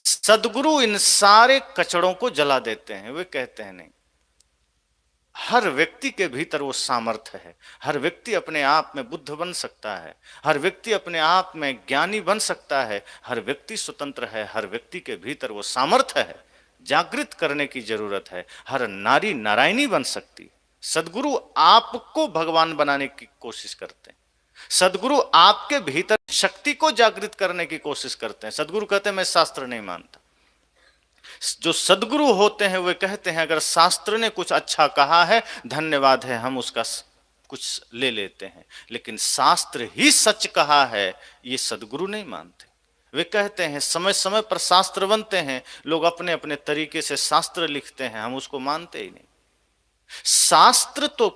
सदगुरु इन सारे कचड़ों को जला देते हैं। वे कहते हैं नहीं, हर व्यक्ति के भीतर वो सामर्थ्य है, हर व्यक्ति अपने आप में बुद्ध बन सकता है, हर व्यक्ति अपने आप में ज्ञानी बन सकता है, हर व्यक्ति स्वतंत्र है, हर व्यक्ति के भीतर वो सामर्थ्य है, जागृत करने की जरूरत है। हर नारी नारायणी बन सकती। सदगुरु आपको भगवान बनाने की कोशिश करते हैं, सदगुरु आपके भीतर शक्ति को जागृत करने की कोशिश करते हैं। सदगुरु कहते हैं मैं शास्त्र नहीं मानता। जो सदगुरु होते हैं वे कहते हैं अगर शास्त्र ने कुछ अच्छा कहा है धन्यवाद है, हम उसका कुछ ले लेते हैं, लेकिन शास्त्र ही सच कहा है ये सदगुरु नहीं मानते। वे कहते हैं समय समय पर शास्त्र बनते हैं, लोग अपने अपने तरीके से शास्त्र लिखते हैं, हम उसको मानते ही नहीं। शास्त्र तो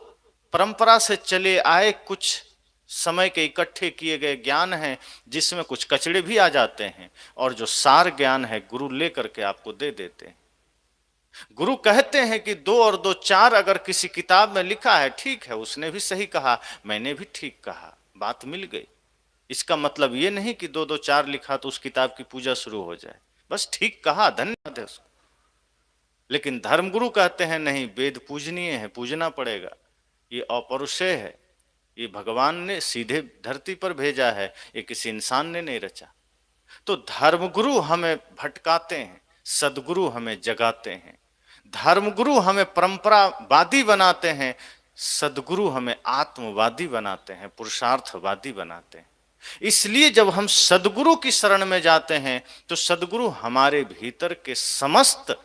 परंपरा से चले आए कुछ समय के इकट्ठे किए गए ज्ञान हैं जिसमें कुछ कचड़े भी आ जाते हैं, और जो सार ज्ञान है गुरु लेकर के आपको दे देते हैं। गुरु कहते हैं कि 2 और 2 4 अगर किसी किताब में लिखा है ठीक है, उसने भी सही कहा, मैंने भी ठीक कहा, बात मिल गई। इसका मतलब ये नहीं कि 2 2 4 लिखा तो उस किताब की पूजा शुरू हो जाए, बस ठीक कहा धन्यवाद है उसको। लेकिन धर्मगुरु कहते हैं नहीं, वेद पूजनीय है, पूजना पड़ेगा, ये अपौरुषेय है, ये भगवान ने सीधे धरती पर भेजा है, ये किसी इंसान ने नहीं रचा। तो धर्मगुरु हमें भटकाते हैं, सदगुरु हमें जगाते हैं। धर्मगुरु हमें परंपरावादी बनाते हैं, सदगुरु हमें आत्मवादी बनाते हैं, पुरुषार्थवादी बनाते हैं। इसलिए जब हम सदगुरु की शरण में जाते हैं तो सदगुरु हमारे भीतर के समस्त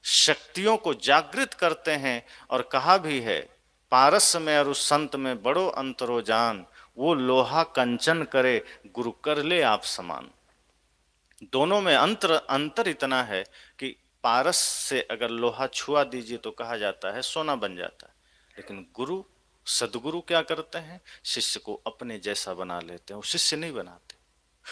शक्तियों को जागृत करते हैं। और कहा भी है पारस में और उस संत में बड़ो अंतरो जान, वो लोहा कंचन करे गुरु कर ले आप समान। दोनों में अंतर इतना है कि पारस से अगर लोहा छुआ दीजिए तो कहा जाता है सोना बन जाता है, लेकिन गुरु सदगुरु क्या करते हैं, शिष्य को अपने जैसा बना लेते हैं। वो शिष्य नहीं बनाते,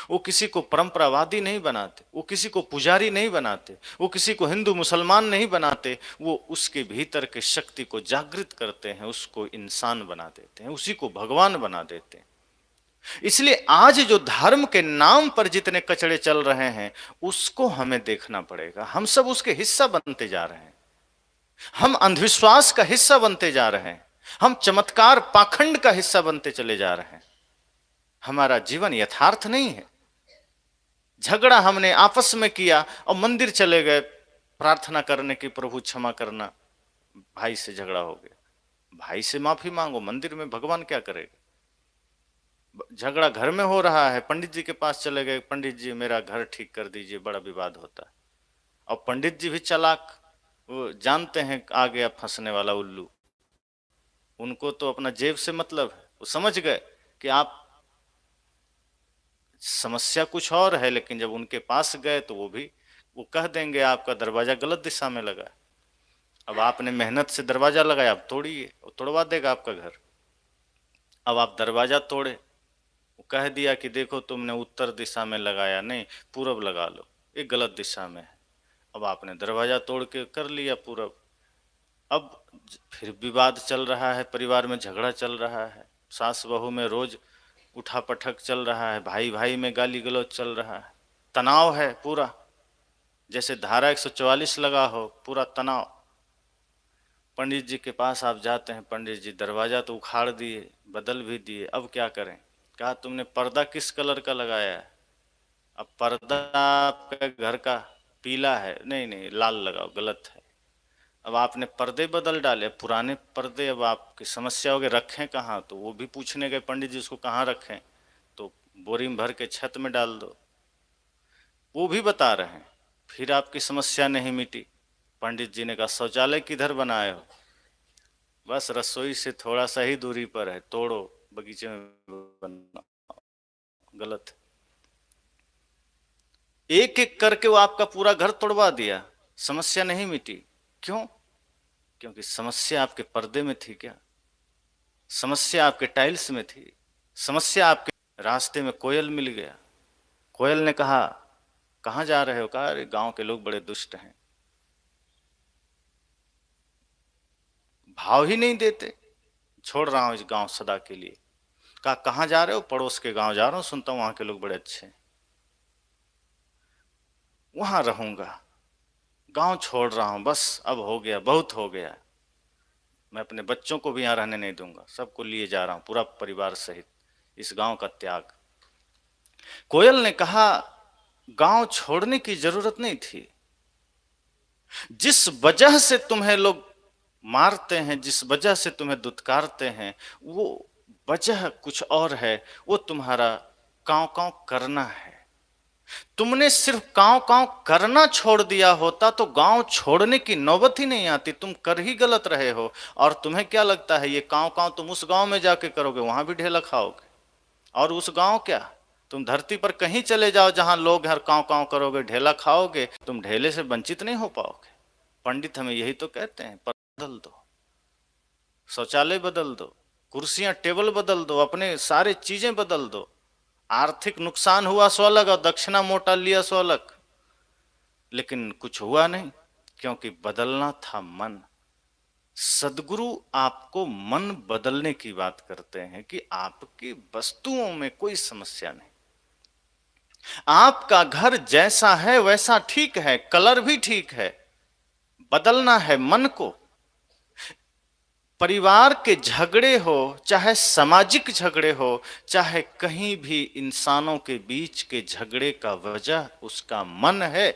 वो किसी को परंपरावादी नहीं बनाते, वो किसी को पुजारी नहीं बनाते, वो किसी को हिंदू मुसलमान नहीं बनाते, वो उसके भीतर के शक्ति को जागृत करते हैं, उसको इंसान बना देते हैं, उसी को भगवान बना देते हैं। इसलिए आज जो धर्म के नाम पर जितने कचड़े चल रहे हैं उसको हमें देखना पड़ेगा। हम सब उसके हिस्सा बनते जा रहे हैं, हम अंधविश्वास का हिस्सा बनते जा रहे हैं, हम चमत्कार पाखंड का हिस्सा बनते चले जा रहे हैं। हमारा जीवन यथार्थ नहीं है। झगड़ा हमने आपस में किया और मंदिर चले गए प्रार्थना करने की प्रभु क्षमा करना, भाई से झगड़ा हो गया, भाई से माफी मांगो, मंदिर में भगवान क्या करेगा। झगड़ा घर में हो रहा है, पंडित जी के पास चले गए, पंडित जी मेरा घर ठीक कर दीजिए, बड़ा विवाद होता है। और पंडित जी भी चालाक, वो जानते हैं आ गया फंसने वाला उल्लू, उनको तो अपना जेब से मतलब है। वो समझ गए कि आप समस्या कुछ और है, लेकिन जब उनके पास गए तो वो कह देंगे आपका दरवाजा गलत दिशा में लगा। अब आपने मेहनत से दरवाजा लगाया, अब तोड़िए, वो तोड़वा देगा आपका घर। अब आप दरवाजा तोड़े, वो कह दिया कि देखो तुमने उत्तर दिशा में लगाया, नहीं पूरब लगा लो, एक गलत दिशा में है। अब आपने दरवाजा तोड़ के कर लिया पूरब, अब फिर विवाद चल रहा है, परिवार में झगड़ा चल रहा है, सास बहू में रोज उठा पटक चल रहा है, भाई भाई में गाली गलौज चल रहा है, तनाव है पूरा, जैसे धारा 144 लगा हो, पूरा तनाव। पंडित जी के पास आप जाते हैं, पंडित जी दरवाजा तो उखाड़ दिए, बदल भी दिए, अब क्या करें? कहा तुमने पर्दा किस कलर का लगाया है? अब पर्दा आपके घर का पीला है, नहीं नहीं लाल लगाओ, गलत है। अब आपने पर्दे बदल डाले, पुराने पर्दे अब आपकी समस्या हो गई, रखें कहाँ? तो वो भी पूछने गए पंडित जी उसको कहाँ रखें, तो बोरी में भर के छत में डाल दो, वो भी बता रहे हैं। फिर आपकी समस्या नहीं मिटी, पंडित जी ने कहा शौचालय किधर बनाए हो? बस रसोई से थोड़ा सा ही दूरी पर है, तोड़ो बगीचे में बनाओ, गलत। एक एक करके वो आपका पूरा घर तोड़वा दिया, समस्या नहीं मिटी। क्यों? क्योंकि समस्या आपके पर्दे में थी क्या? समस्या आपके टाइल्स में थी? समस्या आपके रास्ते में कोयल मिल गया, कोयल ने कहा कहाँ जा रहे हो? कहा अरे गांव के लोग बड़े दुष्ट हैं, भाव ही नहीं देते, छोड़ रहा हूं इस गांव सदा के लिए। कहा कहाँ जा रहे हो? पड़ोस के गांव जा रहा हूं, सुनता हूं वहां के लोग बड़े अच्छे हैं, वहां रहूंगा, गांव छोड़ रहा हूं, बस अब हो गया, बहुत हो गया, मैं अपने बच्चों को भी यहां रहने नहीं दूंगा, सबको लिए जा रहा हूं, पूरा परिवार सहित, इस गांव का त्याग। कोयल ने कहा गांव छोड़ने की जरूरत नहीं थी, जिस वजह से तुम्हें लोग मारते हैं, जिस वजह से तुम्हें दुत्कारते हैं, वो वजह कुछ और है, वो तुम्हारा कांव कांव करना है। तुमने सिर्फ कांव कांव करना छोड़ दिया होता तो गांव छोड़ने की नौबत ही नहीं आती, तुम कर ही गलत रहे हो। और तुम्हें क्या लगता है ये कांव कांव तुम उस गांव में जाके करोगे, वहां भी ढेला खाओगे, और उस गांव क्या, तुम धरती पर कहीं चले जाओ जहां लोग हर कांव कांव करोगे, ढेला खाओगे, तुम ढेले से वंचित नहीं हो पाओगे। पंडित हमें यही तो कहते हैं, पर बदल दो, शौचालय बदल दो, कुर्सियां टेबल बदल दो, अपने सारे चीजें बदल दो। आर्थिक नुकसान हुआ सो अलग और दक्षिणा मोटा लिया सो अलग, लेकिन कुछ हुआ नहीं, क्योंकि बदलना था मन। सदगुरु आपको मन बदलने की बात करते हैं कि आपकी वस्तुओं में कोई समस्या नहीं, आपका घर जैसा है वैसा ठीक है, कलर भी ठीक है, बदलना है मन को। परिवार के झगड़े हो, चाहे सामाजिक झगड़े हो, चाहे कहीं भी इंसानों के बीच के झगड़े का वजह उसका मन है,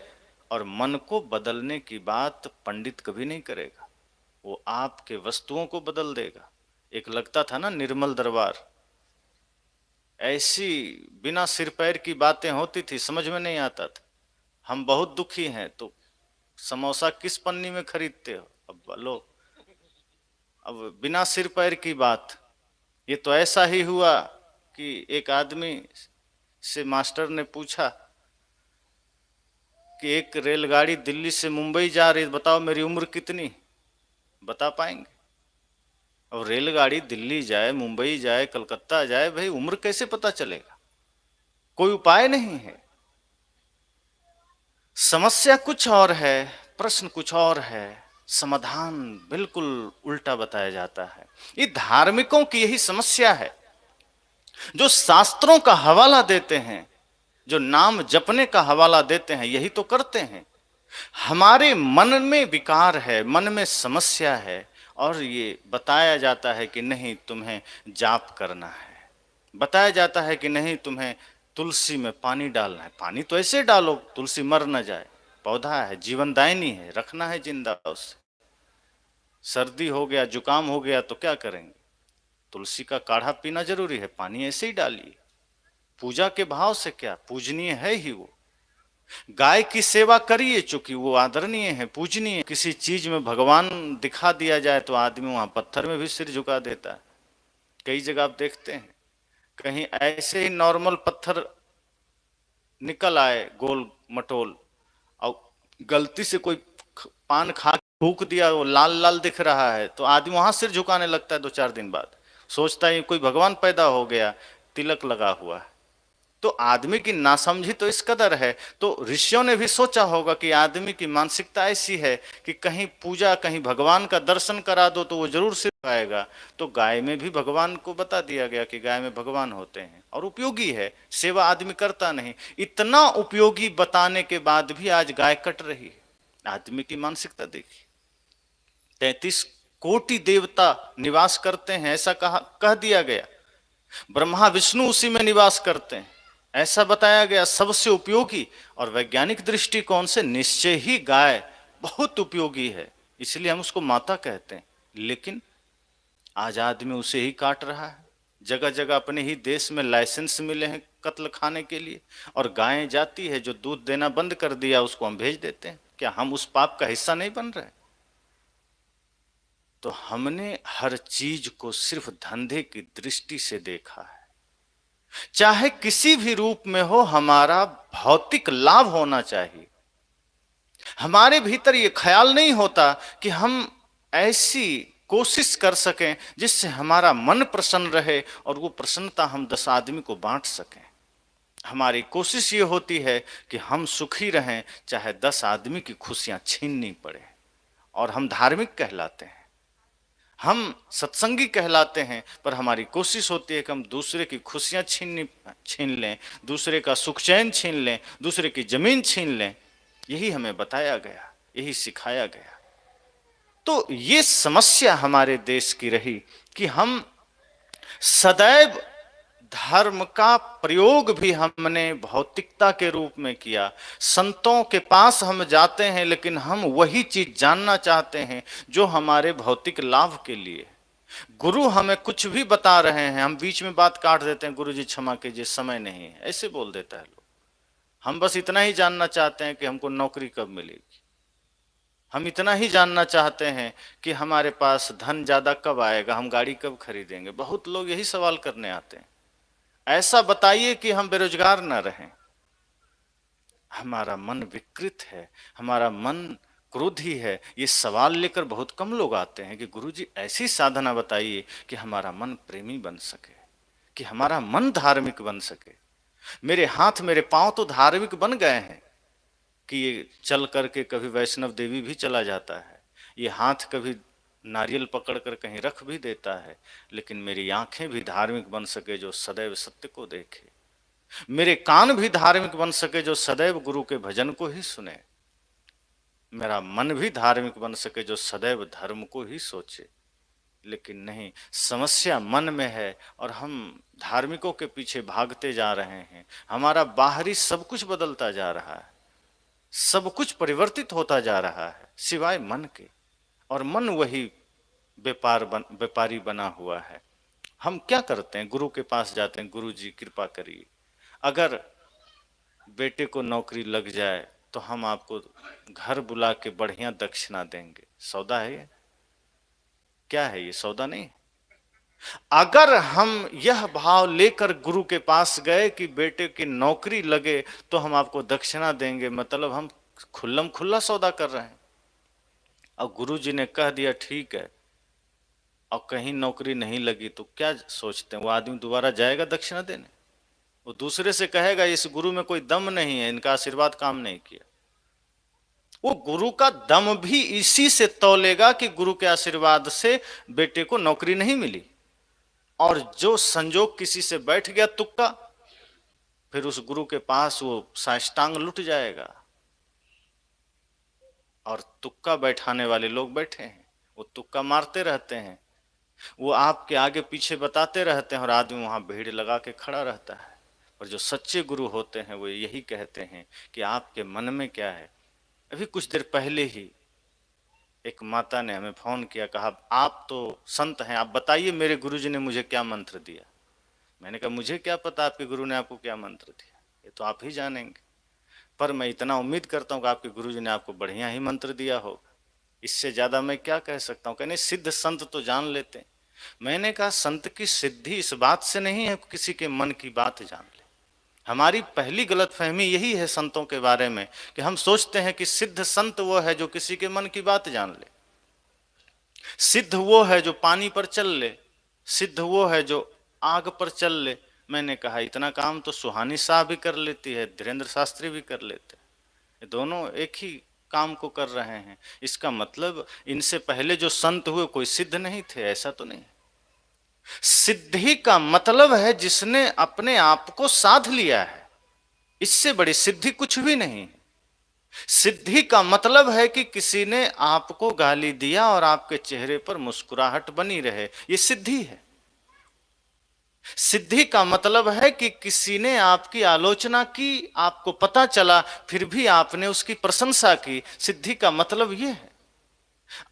और मन को बदलने की बात पंडित कभी नहीं करेगा, वो आपके वस्तुओं को बदल देगा। एक लगता था ना निर्मल दरबार, ऐसी बिना सिर पैर की बातें होती थी, समझ में नहीं आता था। हम बहुत दुखी हैं तो समोसा किस पन्नी में खरीदते हो? अब लो, अब बिना सिर पैर की बात। ये तो ऐसा ही हुआ कि एक आदमी से मास्टर ने पूछा कि एक रेलगाड़ी दिल्ली से मुंबई जा रही, बताओ मेरी उम्र कितनी? बता पाएंगे? और रेलगाड़ी दिल्ली जाए, मुंबई जाए, कलकत्ता जाए, भाई उम्र कैसे पता चलेगा? कोई उपाय नहीं है। समस्या कुछ और है, प्रश्न कुछ और है, समाधान बिल्कुल उल्टा बताया जाता है। ये धार्मिकों की यही समस्या है, जो शास्त्रों का हवाला देते हैं, जो नाम जपने का हवाला देते हैं, यही तो करते हैं। हमारे मन में विकार है, मन में समस्या है, और ये बताया जाता है कि नहीं तुम्हें जाप करना है, बताया जाता है कि नहीं तुम्हें तुलसी में पानी डालना है। पानी तो ऐसे डालो तुलसी मर न जाए, पौधा है, जीवनदायिनी है, रखना है जिंदा उसे। सर्दी हो गया, जुकाम हो गया तो क्या करेंगे? तुलसी का काढ़ा पीना जरूरी है, पानी ऐसे ही डालिए। पूजा के भाव से क्या, पूजनीय है ही वो। गाय की सेवा करिए, चूंकि वो आदरणीय है, पूजनीय। किसी चीज में भगवान दिखा दिया जाए तो आदमी वहां पत्थर में भी सिर झुका देता है। कई जगह आप देखते हैं, कहीं ऐसे ही नॉर्मल पत्थर निकल आए गोल मटोल, और गलती से कोई पान खा फूक दिया, वो लाल लाल दिख रहा है, तो आदमी वहां सिर झुकाने लगता है। 2-4 दिन बाद सोचता है कोई भगवान पैदा हो गया, तिलक लगा हुआ है। तो आदमी की नासमझी तो इस कदर है, तो ऋषियों ने भी सोचा होगा कि आदमी की मानसिकता ऐसी है कि कहीं पूजा, कहीं भगवान का दर्शन करा दो तो वो जरूर सिर पाएगा। तो गाय में भी भगवान को बता दिया गया कि गाय में भगवान होते हैं और उपयोगी है, सेवा आदमी करता नहीं। इतना उपयोगी बताने के बाद भी आज गाय कट रही है। आदमी की मानसिकता देखिए। 33 कोटि देवता निवास करते हैं ऐसा कह दिया गया। ब्रह्मा विष्णु उसी में निवास करते हैं ऐसा बताया गया, सबसे उपयोगी। और वैज्ञानिक दृष्टिकोण से निश्चय ही गाय बहुत उपयोगी है, इसलिए हम उसको माता कहते हैं। लेकिन आज आदमी उसे ही काट रहा है। जगह जगह अपने ही देश में लाइसेंस मिले हैं कत्ल खाने के लिए, और गायें जाती है जो दूध देना बंद कर दिया उसको हम भेज देते हैं। क्या हम उस पाप का हिस्सा नहीं बन रहे? तो हमने हर चीज को सिर्फ धंधे की दृष्टि से देखा है। चाहे किसी भी रूप में हो, हमारा भौतिक लाभ होना चाहिए। हमारे भीतर ये ख्याल नहीं होता कि हम ऐसी कोशिश कर सकें जिससे हमारा मन प्रसन्न रहे और वो प्रसन्नता हम 10 आदमी को बांट सकें। हमारी कोशिश ये होती है कि हम सुखी रहें, चाहे 10 आदमी की खुशियां छीननी पड़े। और हम धार्मिक कहलाते हैं, हम सत्संगी कहलाते हैं, पर हमारी कोशिश होती है कि हम दूसरे की खुशियां छीन लें, दूसरे का सुख चैन छीन लें, दूसरे की जमीन छीन लें। यही हमें बताया गया, यही सिखाया गया। तो ये समस्या हमारे देश की रही कि हम सदैव धर्म का प्रयोग भी हमने भौतिकता के रूप में किया। संतों के पास हम जाते हैं लेकिन हम वही चीज जानना चाहते हैं जो हमारे भौतिक लाभ के लिए। गुरु हमें कुछ भी बता रहे हैं, हम बीच में बात काट देते हैं, गुरु जी क्षमा कीजिए समय नहीं है, ऐसे बोल देता है लोग। हम बस इतना ही जानना चाहते हैं कि हमको नौकरी कब मिलेगी, हम इतना ही जानना चाहते हैं कि हमारे पास धन ज्यादा कब आएगा, हम गाड़ी कब खरीदेंगे। बहुत लोग यही सवाल करने आते हैं। ऐसा बताइए कि हम बेरोजगार न रहें। हमारा मन विकृत है, हमारा मन क्रोधी है। ये सवाल लेकर बहुत कम लोग आते हैं कि गुरुजी ऐसी साधना बताइए कि हमारा मन प्रेमी बन सके, कि हमारा मन धार्मिक बन सके। मेरे हाथ मेरे पांव तो धार्मिक बन गए हैं कि ये चल करके कभी वैष्णव देवी भी चला जाता है, ये हाथ कभी नारियल पकड़कर कहीं रख भी देता है। लेकिन मेरी आंखें भी धार्मिक बन सके जो सदैव सत्य को देखे, मेरे कान भी धार्मिक बन सके जो सदैव गुरु के भजन को ही सुने, मेरा मन भी धार्मिक बन सके जो सदैव धर्म को ही सोचे। लेकिन नहीं, समस्या मन में है और हम धार्मिकों के पीछे भागते जा रहे हैं। हमारा बाहरी सब कुछ बदलता जा रहा है, सब कुछ परिवर्तित होता जा रहा है सिवाय मन के, और मन वही व्यापारी बना हुआ है। हम क्या करते हैं? गुरु के पास जाते हैं, गुरु जी कृपा करिए, अगर बेटे को नौकरी लग जाए तो हम आपको घर बुला के बढ़िया दक्षिणा देंगे। सौदा है ये? क्या है ये? सौदा नहीं। अगर हम यह भाव लेकर गुरु के पास गए कि बेटे की नौकरी लगे तो हम आपको दक्षिणा देंगे, मतलब हम खुल्लम खुल्ला सौदा कर रहे हैं। और गुरु जी ने कह दिया ठीक है, और कहीं नौकरी नहीं लगी तो क्या सोचते हैं? वो आदमी दोबारा जाएगा दक्षिणा देने? वो दूसरे से कहेगा इस गुरु में कोई दम नहीं है, इनका आशीर्वाद काम नहीं किया। वो गुरु का दम भी इसी से तौलेगा कि गुरु के आशीर्वाद से बेटे को नौकरी नहीं मिली। और जो संजोग किसी से बैठ गया तुक्का, फिर उस गुरु के पास वो साष्टांग लुट जाएगा। और तुक्का बैठाने वाले लोग बैठे हैं, वो तुक्का मारते रहते हैं, वो आपके आगे पीछे बताते रहते हैं और आदमी वहां भीड़ लगा के खड़ा रहता है। और जो सच्चे गुरु होते हैं वो यही कहते हैं कि आपके मन में क्या है। अभी कुछ देर पहले ही एक माता ने हमें फोन किया, कहा आप तो संत हैं, आप बताइए मेरे गुरुजी ने मुझे क्या मंत्र दिया। मैंने कहा मुझे क्या पता आपके गुरु ने आपको क्या मंत्र दिया, ये तो आप ही जानेंगे। पर मैं इतना उम्मीद करता हूँ कि आपके गुरुजी ने आपको बढ़िया ही मंत्र दिया होगा, इससे ज्यादा मैं क्या कह सकता हूँ। कहने सिद्ध संत तो जान लेते हैं। मैंने कहा संत की सिद्धि इस बात से नहीं है किसी के मन की बात जान ले। हमारी पहली गलतफहमी यही है संतों के बारे में कि हम सोचते हैं कि सिद्ध संत वो है जो किसी के मन की बात जान ले, सिद्ध वो है जो पानी पर चल ले, सिद्ध वो है जो आग पर चल ले, मैंने कहा इतना काम तो सुहानी साहब भी कर लेती है, धीरेन्द्र शास्त्री भी कर लेते, ये दोनों एक ही काम को कर रहे हैं। इसका मतलब इनसे पहले जो संत हुए कोई सिद्ध नहीं थे, ऐसा तो नहीं। सिद्धि का मतलब है जिसने अपने आप को साध लिया है, इससे बड़ी सिद्धि कुछ भी नहीं। सिद्धि का मतलब है कि किसी ने आपको गाली दिया और आपके चेहरे पर मुस्कुराहट बनी रहे, ये सिद्धि है। सिद्धि का मतलब है कि किसी ने आपकी आलोचना की, आपको पता चला, फिर भी आपने उसकी प्रशंसा की। सिद्धि का मतलब यह है।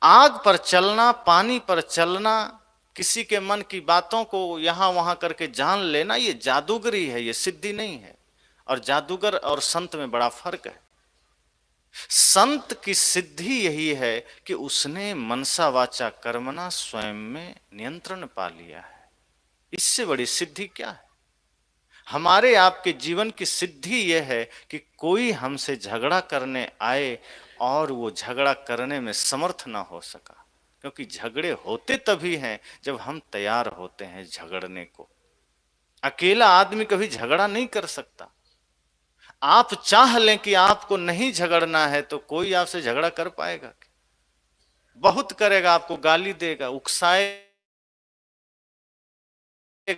आग पर चलना, पानी पर चलना, किसी के मन की बातों को यहां वहां करके जान लेना, यह जादूगरी है, यह सिद्धि नहीं है। और जादूगर और संत में बड़ा फर्क है। संत की सिद्धि यही है कि उसने मनसा वाचा कर्मणा स्वयं में नियंत्रण पा लिया है। इससे बड़ी सिद्धि क्या है? हमारे आपके जीवन की सिद्धि यह है कि कोई हमसे झगड़ा करने आए और वो झगड़ा करने में समर्थ ना हो सका, क्योंकि झगड़े होते तभी हैं जब हम तैयार होते हैं झगड़ने को। अकेला आदमी कभी झगड़ा नहीं कर सकता। आप चाह लें कि आपको नहीं झगड़ना है तो कोई आपसे झगड़ा कर पाएगा? बहुत करेगा, आपको गाली देगा, उकसाएगा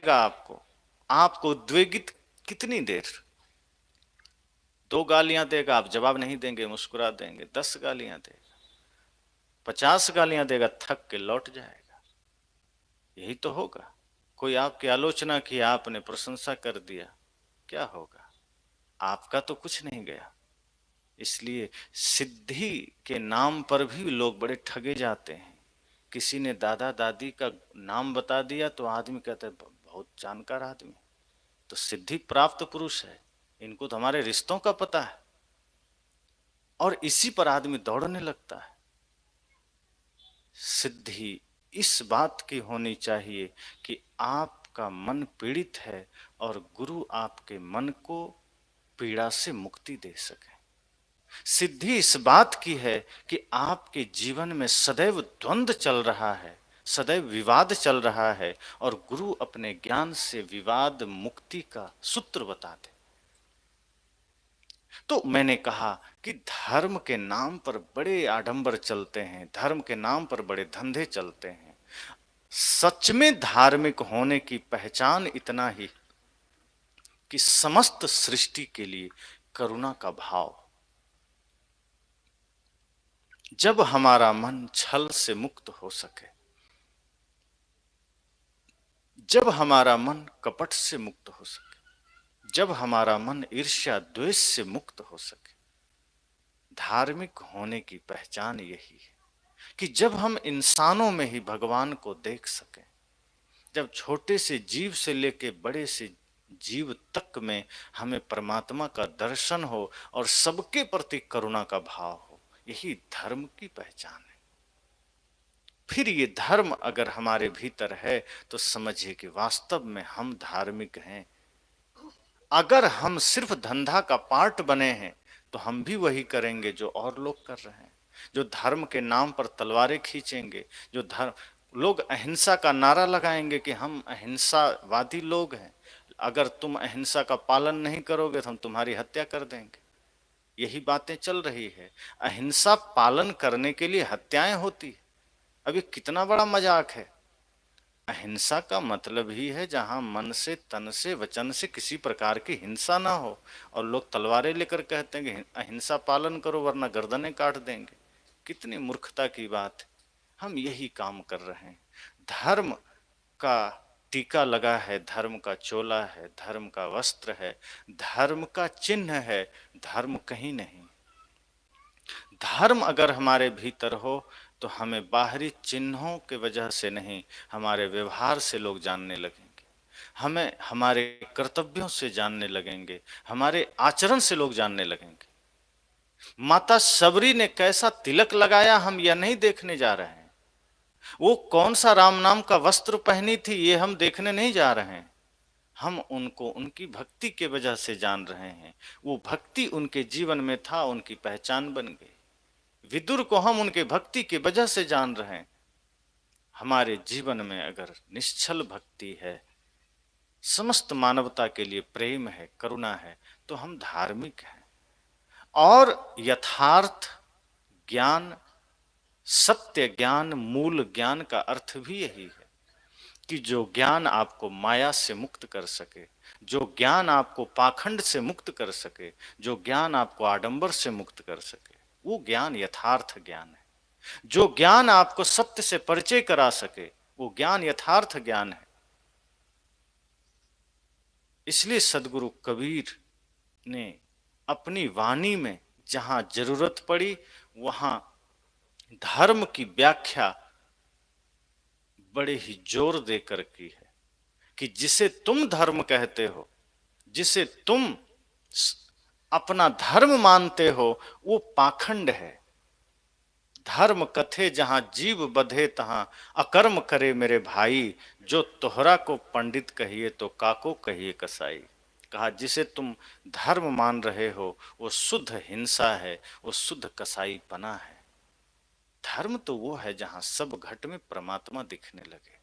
आपको, आपको उद्वेगित कितनी देर? 2 गालियां देगा, आप जवाब नहीं देंगे, मुस्कुरा देंगे। 10 गालियां देगा, 50 गालियां देगा, थक के लौट जाएगा। यही तो होगा। कोई आपकी आलोचना की, आपने प्रशंसा कर दिया, क्या होगा? आपका तो कुछ नहीं गया। इसलिए सिद्धि के नाम पर भी लोग बड़े ठगे जाते हैं। किसी ने दादा दादी का नाम बता दिया तो आदमी कहता है बहुत जानकार आदमी, तो सिद्धि प्राप्त पुरुष है, इनको तो हमारे रिश्तों का पता है। और इसी पर आदमी दौड़ने लगता है। सिद्धि इस बात की होनी चाहिए कि आपका मन पीड़ित है और गुरु आपके मन को पीड़ा से मुक्ति दे सके। सिद्धि इस बात की है कि आपके जीवन में सदैव द्वंद्व चल रहा है, सदैव विवाद चल रहा है, और गुरु अपने ज्ञान से विवाद मुक्ति का सूत्र बता दे। तो मैंने कहा कि धर्म के नाम पर बड़े आडंबर चलते हैं, धर्म के नाम पर बड़े धंधे चलते हैं। सच में धार्मिक होने की पहचान इतना ही कि समस्त सृष्टि के लिए करुणा का भाव। जब हमारा मन छल से मुक्त हो सके, जब हमारा मन कपट से मुक्त हो सके, जब हमारा मन ईर्ष्या द्वेष से मुक्त हो सके, धार्मिक होने की पहचान यही है कि जब हम इंसानों में ही भगवान को देख सकें, जब छोटे से जीव से लेके बड़े से जीव तक में हमें परमात्मा का दर्शन हो और सबके प्रति करुणा का भाव हो, यही धर्म की पहचान है। फिर ये धर्म अगर हमारे भीतर है तो समझिए कि वास्तव में हम धार्मिक हैं। अगर हम सिर्फ धंधा का पार्ट बने हैं तो हम भी वही करेंगे जो और लोग कर रहे हैं, जो धर्म के नाम पर तलवारें खींचेंगे, जो धर्म लोग अहिंसा का नारा लगाएंगे कि हम अहिंसावादी लोग हैं, अगर तुम अहिंसा का पालन नहीं करोगे तो हम तुम्हारी हत्या कर देंगे। यही बातें चल रही है। अहिंसा पालन करने के लिए हत्याएं होती है। अब ये कितना बड़ा मजाक है। अहिंसा का मतलब ही है जहां मन से, तन से, वचन से किसी प्रकार की हिंसा ना हो, और लोग तलवारें लेकर कहते हैं कि अहिंसा पालन करो वरना गर्दनें काट देंगे। कितनी मूर्खता की बात है। हम यही काम कर रहे हैं। धर्म का टीका लगा है, धर्म का चोला है, धर्म का वस्त्र है, धर्म का चिन्ह है, धर्म कहीं नहीं। धर्म अगर हमारे भीतर हो तो हमें बाहरी चिन्हों के वजह से नहीं, हमारे व्यवहार से लोग जानने लगेंगे, हमें हमारे कर्तव्यों से जानने लगेंगे, हमारे आचरण से लोग जानने लगेंगे। माता सबरी ने कैसा तिलक लगाया हम यह नहीं देखने जा रहे हैं, वो कौन सा राम नाम का वस्त्र पहनी थी ये हम देखने नहीं जा रहे हैं। हम उनको उनकी भक्ति के वजह से जान रहे हैं। वो भक्ति उनके जीवन में था, उनकी पहचान बन गई। विदुर को हम उनके भक्ति की वजह से जान रहे हैं। हमारे जीवन में अगर निश्चल भक्ति है समस्त मानवता के लिए प्रेम है, करुणा है, तो हम धार्मिक हैं। और यथार्थ ज्ञान, सत्य ज्ञान, मूल ज्ञान का अर्थ भी यही है कि जो ज्ञान आपको माया से मुक्त कर सके, जो ज्ञान आपको पाखंड से मुक्त कर सके, जो ज्ञान आपको आडंबर से मुक्त कर सके, वो ज्ञान यथार्थ ज्ञान है। जो ज्ञान आपको सत्य से परिचय करा सके, वो ज्ञान यथार्थ ज्ञान है। इसलिए सदगुरु कबीर ने अपनी वाणी में जहां जरूरत पड़ी वहां धर्म की व्याख्या बड़े ही जोर देकर की है कि जिसे तुम धर्म कहते हो, जिसे तुम अपना धर्म मानते हो, वो पाखंड है। धर्म कथे जहां जीव बधे तहां अकर्म करे मेरे भाई, जो तोहरा को पंडित कहिए तो काको कहिए कसाई। कहा जिसे तुम धर्म मान रहे हो वो शुद्ध हिंसा है, वो शुद्ध कसाईपना है। धर्म तो वो है जहां सब घट में परमात्मा दिखने लगे।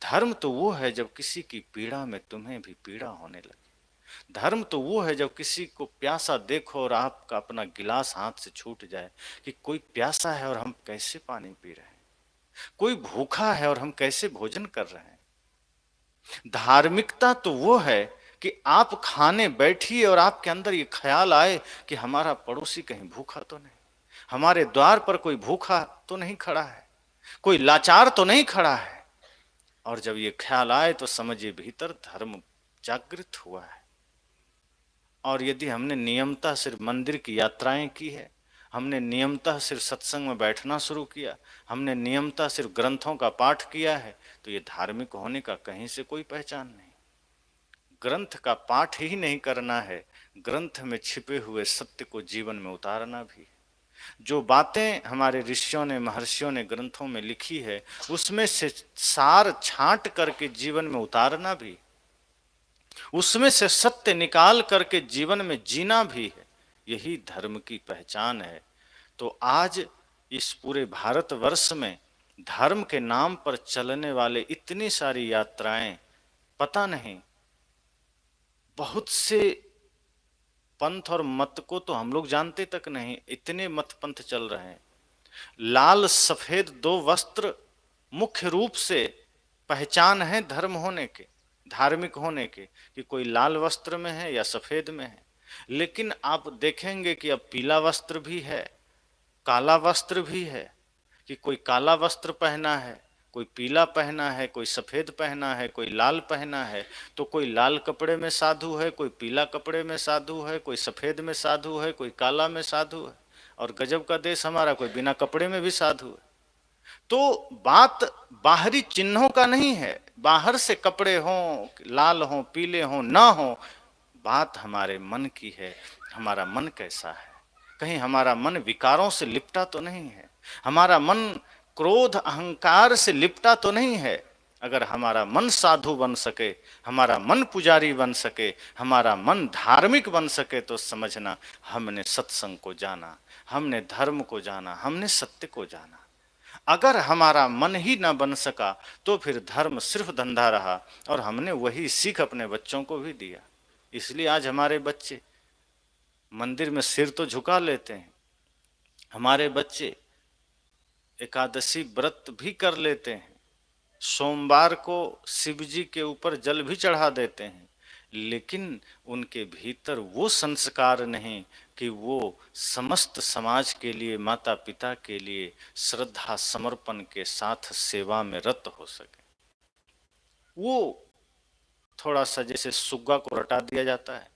धर्म तो वो है जब किसी की पीड़ा में तुम्हें भी पीड़ा होने लगे। धर्म तो वो है जब किसी को प्यासा देखो और आपका अपना गिलास हाथ से छूट जाए कि कोई प्यासा है और हम कैसे पानी पी रहे हैं, कोई भूखा है और हम कैसे भोजन कर रहे हैं। धार्मिकता तो वो है कि आप खाने बैठिए और आपके अंदर ये ख्याल आए कि हमारा पड़ोसी कहीं भूखा तो नहीं, हमारे द्वार पर कोई भूखा तो नहीं खड़ा है, कोई लाचार तो नहीं खड़ा है। और जब ये ख्याल आए तो समझिए भीतर धर्म जागृत हुआ है। और यदि हमने नियमतः सिर्फ मंदिर की यात्राएं की है, हमने नियमतः सिर्फ सत्संग में बैठना शुरू किया, हमने नियमतः सिर्फ ग्रंथों का पाठ किया है, तो ये धार्मिक होने का कहीं से कोई पहचान नहीं। ग्रंथ का पाठ ही नहीं करना है, ग्रंथ में छिपे हुए सत्य को जीवन में उतारना भी। जो बातें हमारे ऋषियों ने, महर्षियों ने ग्रंथों में लिखी है, उसमें से सार छांट करके जीवन में उतारना भी, उसमें से सत्य निकाल करके जीवन में जीना भी है। यही धर्म की पहचान है। तो आज इस पूरे भारतवर्ष में धर्म के नाम पर चलने वाले इतनी सारी यात्राएं, पता नहीं बहुत से पंथ और मत को तो हम लोग जानते तक नहीं, इतने मत पंथ चल रहे हैं। लाल सफेद दो वस्त्र मुख्य रूप से पहचान है धर्म होने के, धार्मिक होने के, कि कोई लाल वस्त्र में है या सफेद में है। लेकिन आप देखेंगे कि अब पीला वस्त्र भी है, काला वस्त्र भी है, कि कोई काला वस्त्र पहना है, कोई पीला पहना है, कोई सफेद पहना है, कोई लाल पहना है। तो कोई लाल कपड़े में साधु है, कोई पीला कपड़े में साधु है, कोई सफेद में साधु है, कोई काला में साधु है। और गजब का देश हमारा, कोई बिना कपड़े में भी साधु है। तो बात बाहरी चिन्हों का नहीं है, बाहर से कपड़े हों, लाल हों, पीले हों, ना हो, बात हमारे मन की है। हमारा मन कैसा है? कहीं हमारा मन विकारों से लिपटा तो नहीं है? हमारा मन क्रोध अहंकार से लिपटा तो नहीं है? अगर हमारा मन साधु बन सके, हमारा मन पुजारी बन सके, हमारा मन धार्मिक बन सके, तो समझना हमने सत्संग को जाना, हमने धर्म को जाना, हमने सत्य को जाना। अगर हमारा मन ही ना बन सका तो फिर धर्म सिर्फ धंधा रहा, और हमने वही सीख अपने बच्चों को भी दिया। इसलिए आज हमारे बच्चे मंदिर में सिर तो झुका लेते हैं, हमारे बच्चे एकादशी व्रत भी कर लेते हैं, सोमवार को शिव जी के ऊपर जल भी चढ़ा देते हैं, लेकिन उनके भीतर वो संस्कार नहीं कि वो समस्त समाज के लिए, माता पिता के लिए श्रद्धा समर्पण के साथ सेवा में रत हो सके। वो थोड़ा सा जैसे सुग्गा को रटा दिया जाता है,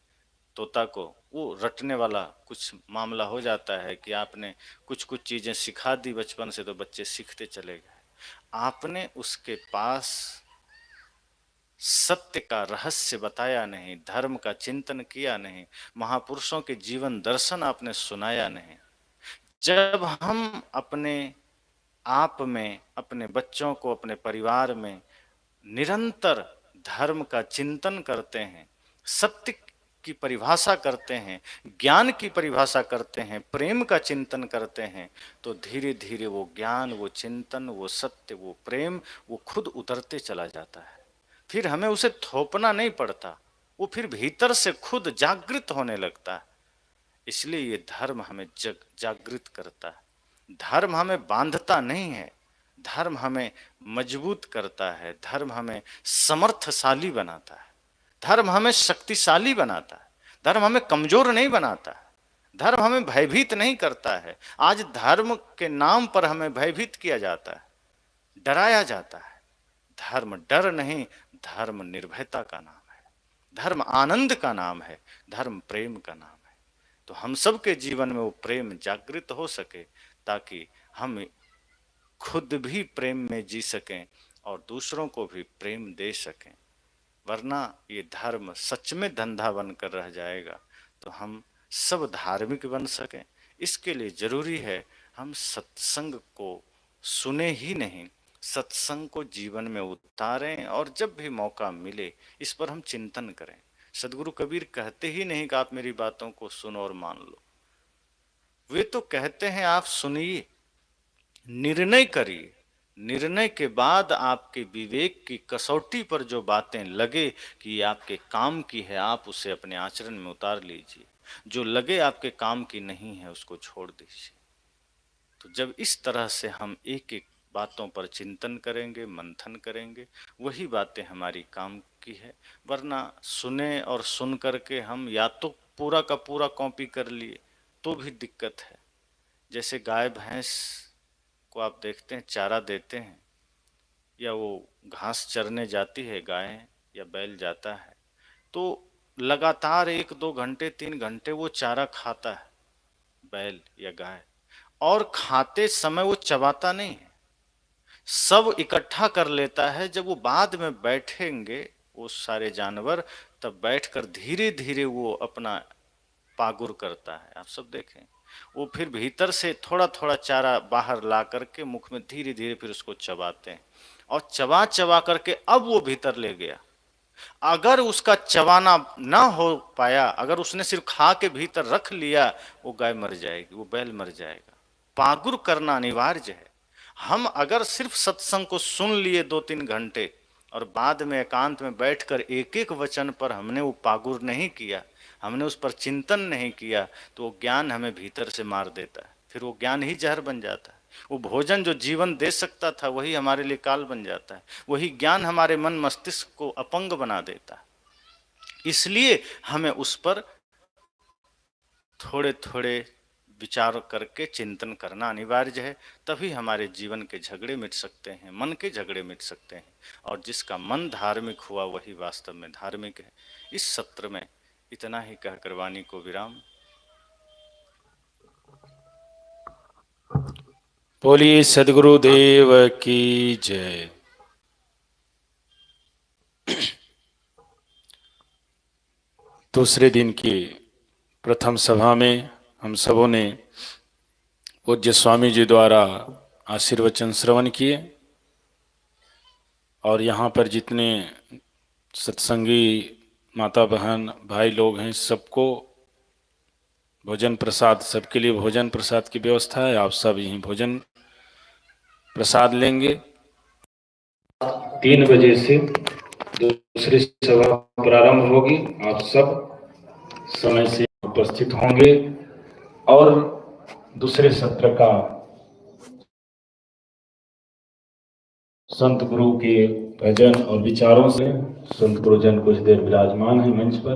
तोता को, वो रटने वाला कुछ मामला हो जाता है कि आपने कुछ कुछ चीजें सिखा दी बचपन से तो बच्चे सीखते चले गए। आपने उसके पास सत्य का रहस्य बताया नहीं, धर्म का चिंतन किया नहीं, महापुरुषों के जीवन दर्शन आपने सुनाया नहीं। जब हम अपने आप में, अपने बच्चों को, अपने परिवार में निरंतर धर्म का चिंतन करते हैं, सत्य की परिभाषा करते हैं, ज्ञान की परिभाषा करते हैं, प्रेम का चिंतन करते हैं, तो धीरे धीरे वो ज्ञान, वो चिंतन, वो सत्य, वो प्रेम, वो खुद उतरते चला जाता है। फिर हमें उसे थोपना नहीं पड़ता, वो फिर भीतर से खुद जागृत होने लगता है। इसलिए ये धर्म हमें जागृत करता है। धर्म हमें बांधता नहीं है, धर्म हमें मजबूत करता है, धर्म हमें समर्थशाली बनाता है, धर्म हमें शक्तिशाली बनाता है, धर्म हमें कमजोर नहीं बनाता है, धर्म हमें भयभीत नहीं करता है। आज धर्म के नाम पर हमें भयभीत किया जाता है, डराया जाता है। धर्म डर नहीं, धर्म निर्भयता का नाम है, धर्म आनंद का नाम है, धर्म प्रेम का नाम है। तो हम सब के जीवन में वो प्रेम जागृत हो सके, ताकि हम खुद भी प्रेम में जी सकें और दूसरों को भी प्रेम दे सकें। वरना ये धर्म सच में धंधा बनकर रह जाएगा। तो हम सब धार्मिक बन सकें, इसके लिए जरूरी है हम सत्संग को सुने ही नहीं, सत्संग को जीवन में उतारें, और जब भी मौका मिले इस पर हम चिंतन करें। सदगुरु कबीर कहते ही नहीं कि आप मेरी बातों को सुनो और मान लो, वे तो कहते हैं आप सुनिए, निर्णय करिए, निर्णय के बाद आपके विवेक की कसौटी पर जो बातें लगे कि ये आपके काम की है, आप उसे अपने आचरण में उतार लीजिए। जो लगे आपके काम की नहीं है, उसको छोड़ दीजिए। तो जब इस तरह से हम एक एक बातों पर चिंतन करेंगे, मंथन करेंगे, वही बातें हमारी काम की है। वरना सुने और सुन करके हम या तो पूरा का पूरा कॉपी कर लिए तो भी दिक्कत है। जैसे गाय भैंस को आप देखते हैं, चारा देते हैं या वो घास चरने जाती है गाय या बैल जाता है, तो लगातार 1-2 घंटे 3 घंटे वो चारा खाता है बैल या गाय, और खाते समय वो चबाता नहीं है, सब इकट्ठा कर लेता है। जब वो बाद में बैठेंगे वो सारे जानवर, तब बैठकर धीरे धीरे वो अपना पागुर करता है। आप सब देखें, वो फिर भीतर से थोड़ा थोड़ा चारा बाहर ला करके मुख में धीरे धीरे फिर उसको चबाते हैं, और चबा चबा करके अब वो भीतर ले गया। अगर उसका चबाना ना हो पाया, अगर उसने सिर्फ खा के भीतर रख लिया, वो गाय मर जाएगी, वो बैल मर जाएगा। पागुर करना अनिवार्य है। हम अगर सिर्फ सत्संग को सुन लिए 2-3 घंटे और बाद में एकांत में बैठकर एक एक वचन पर हमने वो पागुर नहीं किया, हमने उस पर चिंतन नहीं किया, तो वो ज्ञान हमें भीतर से मार देता है। फिर वो ज्ञान ही जहर बन जाता है। वो भोजन जो जीवन दे सकता था वही हमारे लिए काल बन जाता है। वही ज्ञान हमारे मन मस्तिष्क को अपंग बना देता है। इसलिए हमें उस पर थोड़े थोड़े विचार करके चिंतन करना अनिवार्य है। तभी हमारे जीवन के झगड़े मिट सकते हैं, मन के झगड़े मिट सकते हैं, और जिसका मन धार्मिक हुआ वही वास्तव में धार्मिक है। इस सत्र में इतना ही कहकर वाणी को विराम। बोलिए सद्गुरुदेव की जय। दूसरे दिन की प्रथम सभा में हम सबों ने पूज्य स्वामी जी द्वारा आशीर्वचन श्रवण किए, और यहाँ पर जितने सत्संगी माता बहन भाई लोग हैं, सबको भोजन प्रसाद, सबके लिए भोजन प्रसाद की व्यवस्था है। आप सब यहीं भोजन प्रसाद लेंगे। 3 बजे से दूसरी सभा प्रारंभ होगी। आप सब समय से उपस्थित होंगे और दूसरे सत्र का संत गुरु के भजन और विचारों से संत गुरुजन कुछ देर विराजमान है मंच पर।